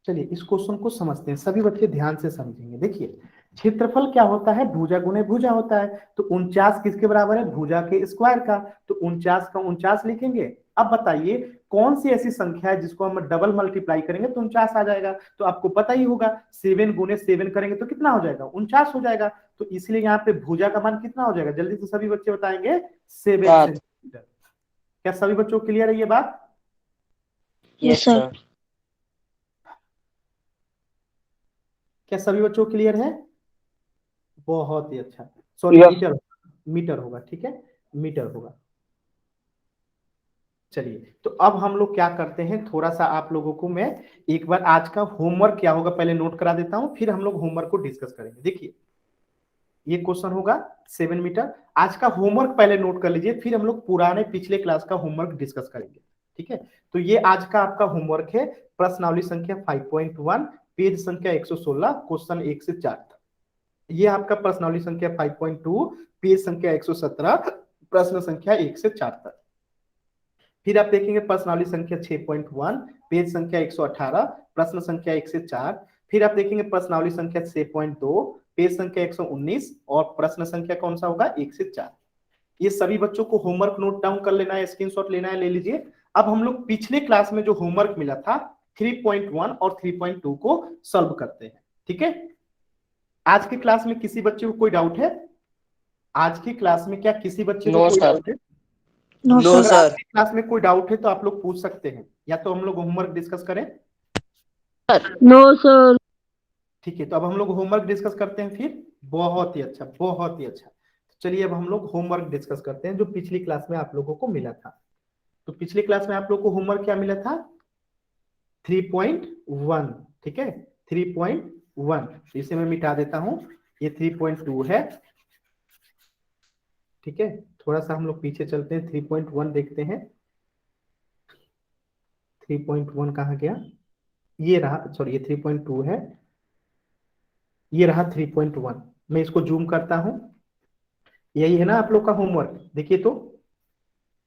चलिए इस क्वेश्चन को समझते हैं, सभी बच्चे ध्यान से समझेंगे। देखिए क्षेत्रफल क्या होता है? भुजा गुने भुजा होता है। तो 49 किसके बराबर है? भुजा के स्क्वायर का। तो 49 का 49 लिखेंगे। अब बताइए कौन सी ऐसी संख्या है जिसको हम डबल मल्टीप्लाई करेंगे तो 49 आ जाएगा? तो आपको पता ही होगा, 7 गुने 7 करेंगे तो कितना हो जाएगा? 49 हो जाएगा। तो इसलिए यहाँ पे भुजा का मान कितना हो जाएगा? जल्दी से सभी बच्चे बताएंगे, 7 सेंटीमीटर। क्या सभी बच्चों को क्लियर है ये बात? Yes sir. क्या सभी बच्चों को क्लियर है? बहुत ही अच्छा। Sorry Yes. मीटर, मीटर होगा। ठीक है, मीटर होगा। चलिए तो अब हम लोग क्या करते हैं, थोड़ा सा आप लोगों को मैं एक बार आज का होमवर्क क्या होगा पहले नोट करा देता हूं, फिर हम लोग होमवर्क को डिस्कस करेंगे। देखिए ये क्वेश्चन होगा 7 मीटर। आज का होमवर्क पहले नोट कर लीजिए, फिर हम लोग पुराने पिछले क्लास का होमवर्क डिस्कस करेंगे। ठीक है, तो ये आज का आपका होमवर्क है, प्रश्नावली संख्या 5.1, पेज संख्या 116, क्वेश्चन 1 से 4 तक। ये आपका प्रश्नावली संख्या 5.2, पेज संख्या 117, प्रश्न संख्या 1 से 4 तक। फिर आप देखेंगे प्रश्नावली संख्या 6.1, पेज संख्या 118, प्रश्न संख्या 1 से 4। फिर आप देखेंगे प्रश्नावली संख्या 6.2, पेज संख्या 119, और प्रश्न संख्या कौन सा होगा 1 से 4। ये सभी बच्चों को होमवर्क नोट डाउन कर लेना है, स्क्रीनशॉट लेना है, ले लीजिए। अब हम लोग पिछले क्लास में जो होमवर्क मिला था 3.1 और 3.2 को सॉल्व करते हैं। ठीक है, आज की क्लास में किसी बच्चे को कोई डाउट है? आज की क्लास में क्या किसी बच्चे को कोई डाउट है? नो अगर सर। आज की क्लास में कोई डाउट है तो आप लोग पूछ सकते हैं, या तो हम लोग होमवर्क डिस्कस करें। No sir. ठीक है, तो अब हम लोग होमवर्क डिस्कस करते हैं फिर। बहुत ही अच्छा, बहुत ही अच्छा। चलिए अब हम लोग होमवर्क डिस्कस करते हैं जो पिछली क्लास में आप लोगों को मिला था। तो पिछली क्लास में आप लोगों को होमवर्क क्या मिला था? 3.1। ठीक है, 3.1, इसे मैं मिटा देता हूं, ये 3.2 है। ठीक है, थोड़ा सा हम लोग पीछे चलते हैं, 3.1 देखते हैं। 3.1 कहाँ गया? ये रहा, सॉरी ये 3.2 है, ये रहा 3.1। मैं इसको जूम करता हूं। यही है ना आप लोग का होमवर्क? देखिए तो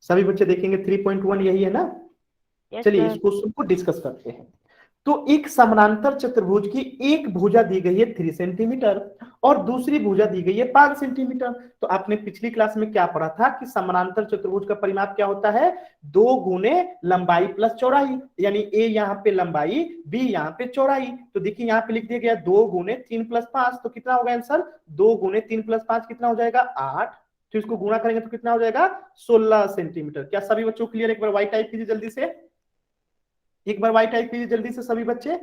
सभी बच्चे देखेंगे 3.1 यही है ना? चलिए इस क्वेश्चन को डिस्कस करते हैं। तो एक समानांतर चतुर्भुज की एक भुजा दी गई है 3 सेंटीमीटर और दूसरी भुजा दी गई है 5 सेंटीमीटर। तो आपने पिछली क्लास में क्या पढ़ा था कि समानांतर चतुर्भुज का परिमाप क्या होता है? 2 गुने लंबाई प्लस चौड़ाई, यानी ए यहाँ पे लंबाई, बी यहाँ पे चौड़ाई। तो देखिए यहाँ पे लिख दिया गया 2 गुने 3 प्लस 5, तो कितना होगा आंसर? 2 गुने 3 प्लस 5 कितना हो जाएगा? 8। तो इसको गुणा करेंगे तो कितना हो जाएगा? 16 सेंटीमीटर। क्या सभी बच्चों क्लियर? एक बार वाई टाइप कीजिए जल्दी से, एक बार वाई टाइप कीजिए जल्दी से सभी बच्चे।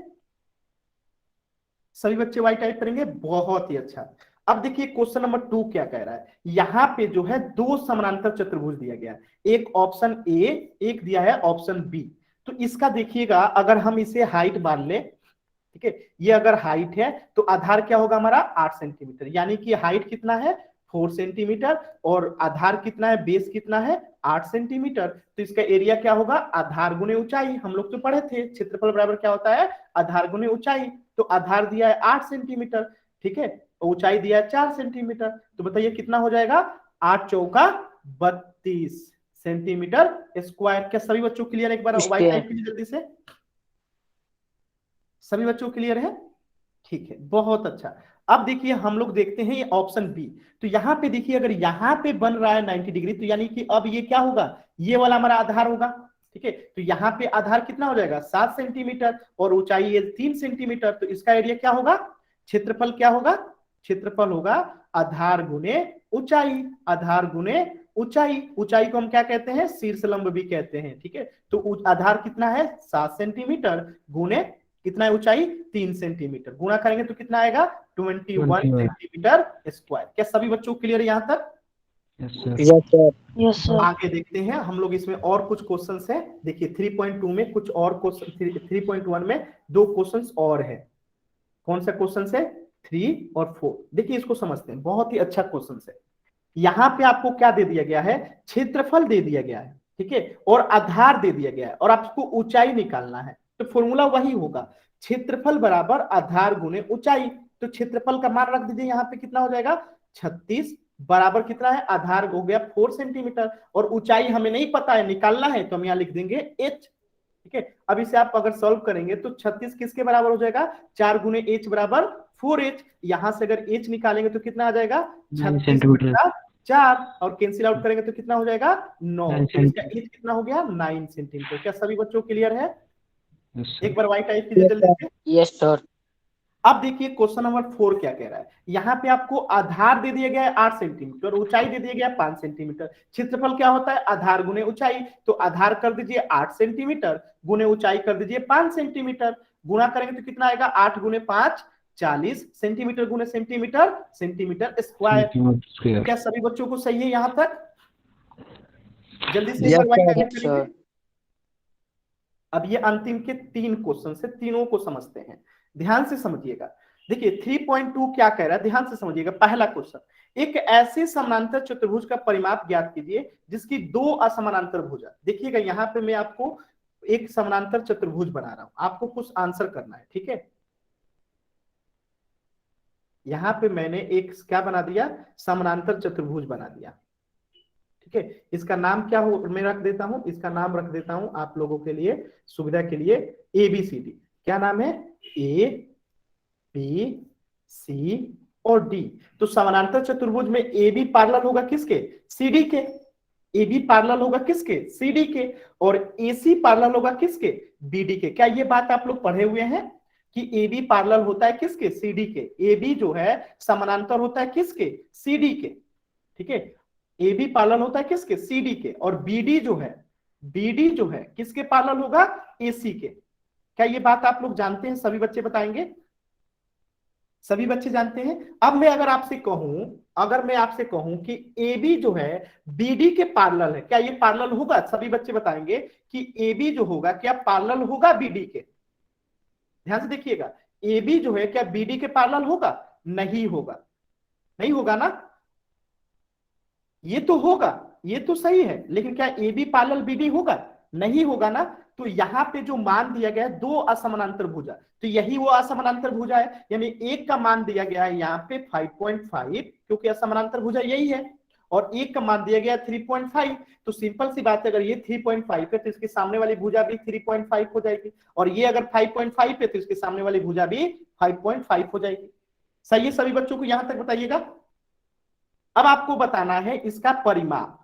सभी बच्चे वाई टाइप करेंगे, बहुत ही अच्छा। अब देखिए क्वेश्चन नंबर 2 क्या कह रहा है। यहां पे जो है 2 समानांतर चतुर्भुज दिया गया है, एक ऑप्शन ए, एक दिया है ऑप्शन बी। तो इसका देखिएगा, अगर हम इसे हाइट मान ले, ठीक है, ये अगर हाइट है तो आधार क्या होगा हमारा? 8 सेंटीमीटर, यानी कि हाइट कितना है? 4 सेंटीमीटर, और आधार कितना है? बेस कितना है? 8 सेंटीमीटर। तो इसका एरिया क्या होगा? आधार गुने ऊंचाई। हम लोग तो पढ़े थे क्षेत्रफल बराबर क्या होता है? आधार गुने ऊंचाई। तो आधार दिया है 8 सेंटीमीटर, ठीक है, ऊंचाई दिया है 4 सेंटीमीटर। तो बताइए कितना हो जाएगा? 8 चौका 32 सेंटीमीटर स्क्वायर। क्या सभी बच्चों क्लियर? एक बार वाइट टाइप कीजिए जल्दी से। सभी बच्चों क्लियर है? ठीक है, बहुत अच्छा। अब देखिए हम लोग देखते हैं ये ऑप्शन बी। तो यहाँ पे देखिए, अगर यहाँ पे बन रहा है 90 डिग्री, तो यानी कि अब ये क्या होगा? ये वाला हमारा आधार होगा। ठीक है, तो यहाँ पे आधार कितना हो जाएगा? 7 सेंटीमीटर, और ऊंचाई ये 3 सेंटीमीटर। तो इसका एरिया क्या होगा? क्षेत्रफल क्या होगा? क्षेत्रफल होगा आधार गुने ऊंचाई, आधार गुने ऊंचाई। ऊंचाई को हम क्या कहते हैं? शीर्ष लंब भी कहते हैं। ठीक है, तो आधार कितना है? 7 सेंटीमीटर गुने कितना है ऊंचाई? 3 सेंटीमीटर। गुणा करेंगे तो कितना आएगा? 21 सेंटीमीटर स्क्वायर। क्या सभी बच्चों को क्लियर है यहां तक? Yes sir. आगे देखते हैं हम लोग, इसमें और कुछ क्वेश्चंस हैं। देखिए 3.2 में कुछ और क्वेश्चन, 3.1 में 2 क्वेश्चंस और है। कौन सा क्वेश्चन है? 3 और 4। देखिए इसको समझते हैं, बहुत ही अच्छा क्वेश्चन है। यहाँ पे आपको क्या दे दिया गया है? क्षेत्रफल दे दिया गया है, ठीक है, और आधार दे दिया गया है, और आपको ऊंचाई निकालना है। तो फॉर्मूला वही होगा, क्षेत्रफल बराबर आधार गुने ऊंचाई। तो क्षेत्रफल का मान रख दीजिए यहाँ पे, कितना हो जाएगा? 36 बराबर कितना है? आधार हो गया 4 सेंटीमीटर, और ऊंचाई हमें नहीं पता है, निकालना है, तो हम यहाँ लिख देंगे h। ठीक है, अब इसे आप अगर सॉल्व करेंगे तो 36 किसके बराबर हो जाएगा? 4 गुने h बराबर 4h। यहां से अगर h निकालेंगे तो कितना आ जाएगा? 36 4, और कैंसिल आउट करेंगे तो कितना हो जाएगा? 9। तो इसका एज कितना हो गया? 9 सेंटीमीटर। क्या सभी बच्चों को क्लियर है? एक बार वाइट टाइप कीजिए जल्दी से। Yes sir. अब देखिए क्वेश्चन नंबर 4 क्या कह रहा है। यहाँ पे आपको आधार दे दिया गया है 8 सेंटीमीटर, ऊंचाई दे दिया गया है 5 सेंटीमीटर। क्षेत्रफल क्या होता है? आधार गुने ऊंचाई। तो आधार कर दीजिए 8 सेंटीमीटर, गुने ऊंचाई कर दीजिए 5 सेंटीमीटर। गुणा करेंगे तो कितना आएगा? 8 गुने 5 40 सेंटीमीटर गुने सेंटीमीटर, सेंटीमीटर स्क्वायर। क्या सभी बच्चों को सही है यहां तक? जल्दी से सर। अब ये अंतिम के 3 क्वेश्चन से, तीनों को समझते हैं, ध्यान से समझिएगा। देखिए 3.2 क्या कह रहा है, ध्यान से समझिएगा। पहला क्वेश्चन, एक ऐसे समानांतर चतुर्भुज का परिमाप ज्ञात कीजिए जिसकी दो असमानांतर भुजा। देखिएगा यहाँ पे मैं आपको एक समानांतर चतुर्भुज बना रहा हूं, आपको कुछ आंसर करना है, ठीक है। यहां पे मैंने एक क्या बना दिया, समानांतर चतुर्भुज बना दिया, ठीक है। इसका नाम क्या हो, मैं रख देता हूं, इसका नाम रख देता हूं आप लोगों के लिए सुविधा के लिए, ABCD। क्या नाम है, A B C और D। तो समानांतर चतुर्भुज में AB पैरेलल होगा किसके, CD के। AB पैरेलल होगा किसके, CD के। और AC पैरेलल होगा किसके, BD के। क्या ये बात आप लोग पढ़े हुए हैं कि AB पैरेलल होता है किसके, CD के। AB जो है समानांतर होता है किसके, CD के, ठीक है। AB पैरेलल होता है किसके, CD के। और BD जो है किसके पैरेलल होगा, AC के। क्या ये बात आप लोग जानते हैं, सभी बच्चे बताएंगे, सभी बच्चे जानते हैं। अब मैं अगर आपसे कहूं कि AB जो है BD के पैरेलल है, क्या ये पैरेलल होगा, सभी बच्चे बताएंगे कि AB जो होगा क्या पैरेलल होगा BD के। ध्यान से देखिएगा, AB जो है क्या BD के पैरेलल होगा, नहीं होगा, नहीं होगा ना, ये तो होगा, ये तो सही है, लेकिन क्या AB पैरेलल BD होगा, नहीं होगा ना। तो यहाँ पे जो मान दिया गया है दो असमानांतर भुजा, तो यही वो असमानांतर भुजा है, यानी एक का मान दिया गया है यहाँ पे 5.5, क्योंकि असमानांतर भुजा यही है, और एक का मान दिया गया 3.5। तो सिंपल सी बात है, अगर ये 3.5 है तो इसके सामने वाली भुजा भी 3.5 हो जाएगी, और ये अगर 5.5 है तो इसके सामने वाली भुजा भी 5.5 हो जाएगी। सही है, सभी बच्चों को यहां तक बताइएगा। अब आपको बताना है इसका परिमाप,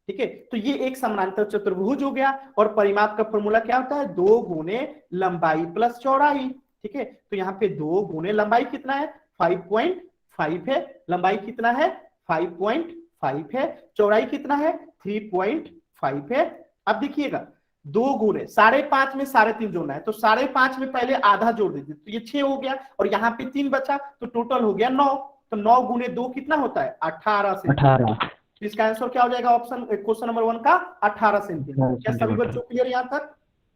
ठीक है। तो ये एक समानांतर चतुर्भुज हो गया, और परिमाप का फॉर्मूला क्या होता है, 2 गुने लंबाई प्लस चौड़ाई, ठीक है। तो यहाँ पे 2 गुने लंबाई कितना है, 5.5 है, लंबाई कितना है 5.5 है, चौड़ाई कितना है 3.5 है। अब देखिएगा 2 गुने 5.5 में 3.5 जोड़ना है, तो 5.5 में पहले आधा जोड़ दीजिए, तो ये 6 हो गया, और यहाँ पे 3 बचा, तो टोटल हो गया 9। तो 9 गुने 2 कितना होता है, 18 सेंटीमीटर। तो इसका आंसर क्या हो जाएगा, ऑप्शन क्वेश्चन नंबर 1 का 18 सेंटीमीटर। क्या सभी बच्चों क्लियर यहाँ तक?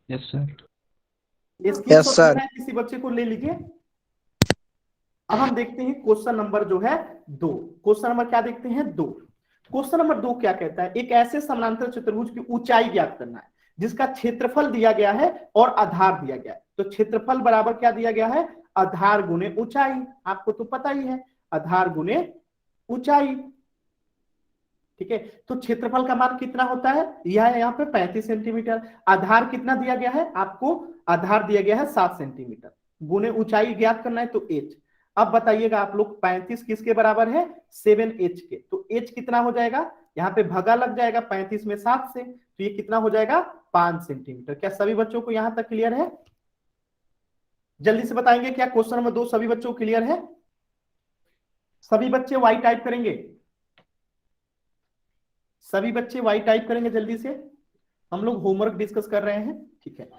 Yes sir. Yes sir. किसी बच्चे को ले लीजिए। अब हम देखते हैं क्वेश्चन नंबर जो है 2। क्वेश्चन नंबर क्या देखते हैं, 2। क्वेश्चन नंबर 2 क्या कहता है, एक ऐसे समानांतर चतुर्भुज की ऊंचाई ज्ञात करना है जिसका क्षेत्रफल दिया गया है और आधार दिया गया है। तो क्षेत्रफल बराबर क्या दिया गया है, आधार गुने ऊंचाई। आपको तो पता ही है, आधार गुने ऊंचाई, ठीक है। तो क्षेत्रफल का मान कितना होता है, यह है यहाँ पे 35 सेंटीमीटर। आधार कितना दिया गया है आपको, आधार दिया गया है 7 सेंटीमीटर, गुने ऊंचाई ज्ञात करना है तो h। अब बताइएगा आप लोग 35 किसके बराबर है, 7h के। तो h कितना हो जाएगा, यहाँ पे भगा लग जाएगा 35 में 7 से, तो ये कितना हो जाएगा 5 सेंटीमीटर। क्या सभी बच्चों को यहां तक क्लियर है, जल्दी से बताएंगे क्या क्वेश्चन नंबर 2 सभी बच्चों को क्लियर है? सभी बच्चे वाई टाइप करेंगे, सभी बच्चे वाई टाइप करेंगे जल्दी से, हम लोग होमवर्क डिस्कस कर रहे हैं, ठीक है।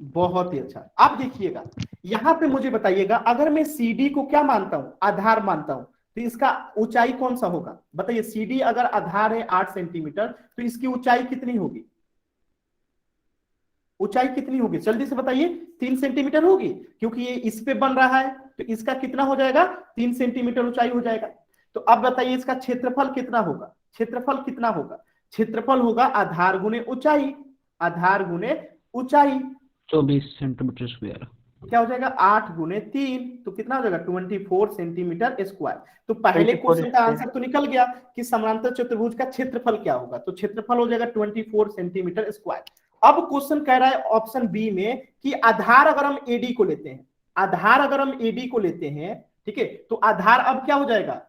बहुत ही अच्छा। आप देखिएगा यहां पे मुझे बताइएगा, अगर मैं CD को क्या मानता हूं, आधार मानता हूं, तो इसका ऊंचाई कौन सा होगा, बताइए। CD अगर आधार है 8 सेंटीमीटर, तो इसकी ऊंचाई कितनी होगी, ऊंचाई कितनी होगी, जल्दी से बताइए। 3 सेंटीमीटर होगी, क्योंकि ये इस पे बन रहा है, तो इसका कितना हो जाएगा, 3 सेंटीमीटर ऊंचाई हो जाएगा। तो अब बताइए इसका क्षेत्रफल कितना होगा, क्षेत्रफल कितना होगा, क्षेत्रफल होगा आधार गुने ऊंचाई, आधार गुने ऊंचाई 24 सेंटीमीटर स्क्वायर। क्या हो जाएगा 8 गुने 3, तो कितना हो जाएगा 24 सेंटीमीटर स्क्वायर। तो पहले क्वेश्चन का आंसर तो निकल गया कि समानांतर चतुर्भुज का क्षेत्रफल क्या होगा, तो क्षेत्रफल हो जाएगा 24 सेंटीमीटर स्क्वायर। अब क्वेश्चन कह रहा है ऑप्शन बी में कि आधार अगर हम AD को लेते हैं, आधार अगर हम AD को लेते हैं, ठीक है, तो आधार अब क्या हो जाएगा,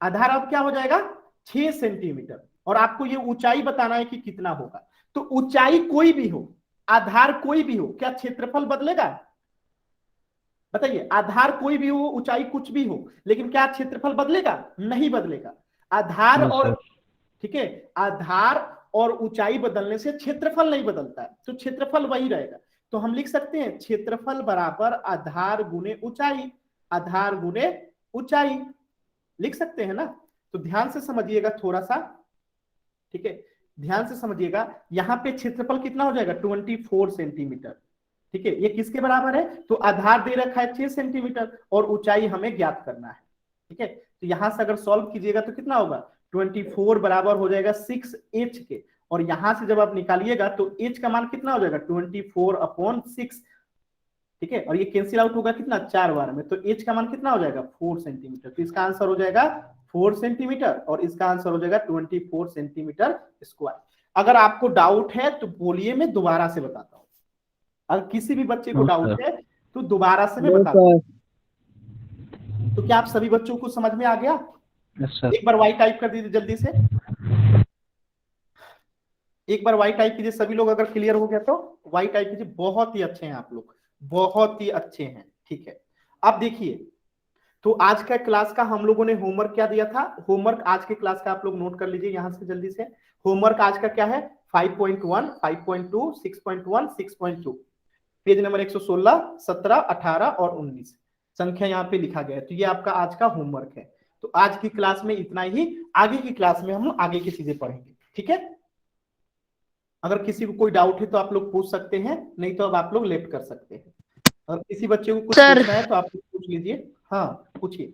आधार अब क्या हो जाएगा 6 सेंटीमीटर, और आपको ये ऊंचाई बताना है कि कितना होगा। तो ऊंचाई कोई भी हो, आधार कोई भी हो, क्या क्षेत्रफल बदलेगा, बताइए। आधार कोई भी हो, ऊंचाई कुछ भी हो, लेकिन क्या क्षेत्रफल बदलेगा, नहीं बदलेगा। आधार और, ठीक है, आधार और ऊंचाई बदलने से क्षेत्रफल नहीं बदलता है, तो क्षेत्रफल वही रहेगा। तो हम लिख सकते हैं क्षेत्रफल बराबर आधार गुने ऊंचाई, आधार गुने ऊंचाई लिख सकते हैं ना। तो ध्यान से समझिएगा थोड़ा सा, ठीक है, ध्यान से समझिएगा। यहां पे क्षेत्रफल कितना हो जाएगा 24 सेंटीमीटर, ठीक है, ये किसके बराबर है? तो आधार दे रखा है 6 सेंटीमीटर और ऊंचाई हमें ज्ञात करना है। ठीक है, तो यहां से अगर सॉल्व कीजिएगा तो कितना होगा? 24 बराबर हो जाएगा 6h के, और यहां से जब आप निकालिएगा तो h का मान कितना हो जाएगा? 24/6। ठीक है, और ये कैंसिल आउट होगा कितना? 4 बार में, तो h का मान कितना हो जाएगा? 4 सेंटीमीटर। तो इसका आंसर हो जाएगा 4 सेंटीमीटर और इसका आंसर हो जाएगा 24 सेंटीमीटर स्क्वायर। अगर आपको डाउट है तो बोलिए, मैं दोबारा से बताता हूँ। अगर किसी भी बच्चे को डाउट है तो दोबारा से मैं बताता हूँ। तो क्या आप सभी बच्चों को समझ में आ गया? Yes sir. एक बार वाई टाइप कर दीजिए जल्दी से, एक बार वाई टाइप कीजिए सभी लोग। अगर क्लियर हो गया तो वाई टाइप कीजिए। बहुत ही अच्छे हैं आप लोग, बहुत ही अच्छे हैं। ठीक है, अब देखिए, तो आज का क्लास का हम लोगों ने होमवर्क क्या दिया था? होमवर्क आज के क्लास का आप लोग नोट कर लीजिए यहां से जल्दी से। होमवर्क आज का क्या है? 5.1, 5.2, 6.1, 6.2, पेज नंबर 116, 17, 18 और 19 संख्या यहाँ पे लिखा गया है। तो ये आपका आज का होमवर्क है। तो आज की क्लास में इतना ही, आगे की क्लास में हम आगे की चीजें पढ़ेंगे। ठीक है, अगर किसी को कोई डाउट है तो आप लोग पूछ सकते हैं, नहीं तो अब आप लोग लेफ्ट कर सकते हैं। अगर किसी बच्चे को कुछ पूछना है तो आप लोग पूछ लीजिए। हाँ पूछिए।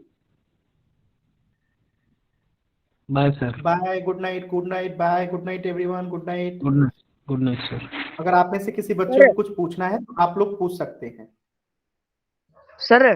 Bye sir. Bye, good night, good night, bye, good night everyone, good night. Good night sir. अगर आप में से किसी बच्चे को कुछ पूछना है तो आप लोग पूछ सकते हैं। सर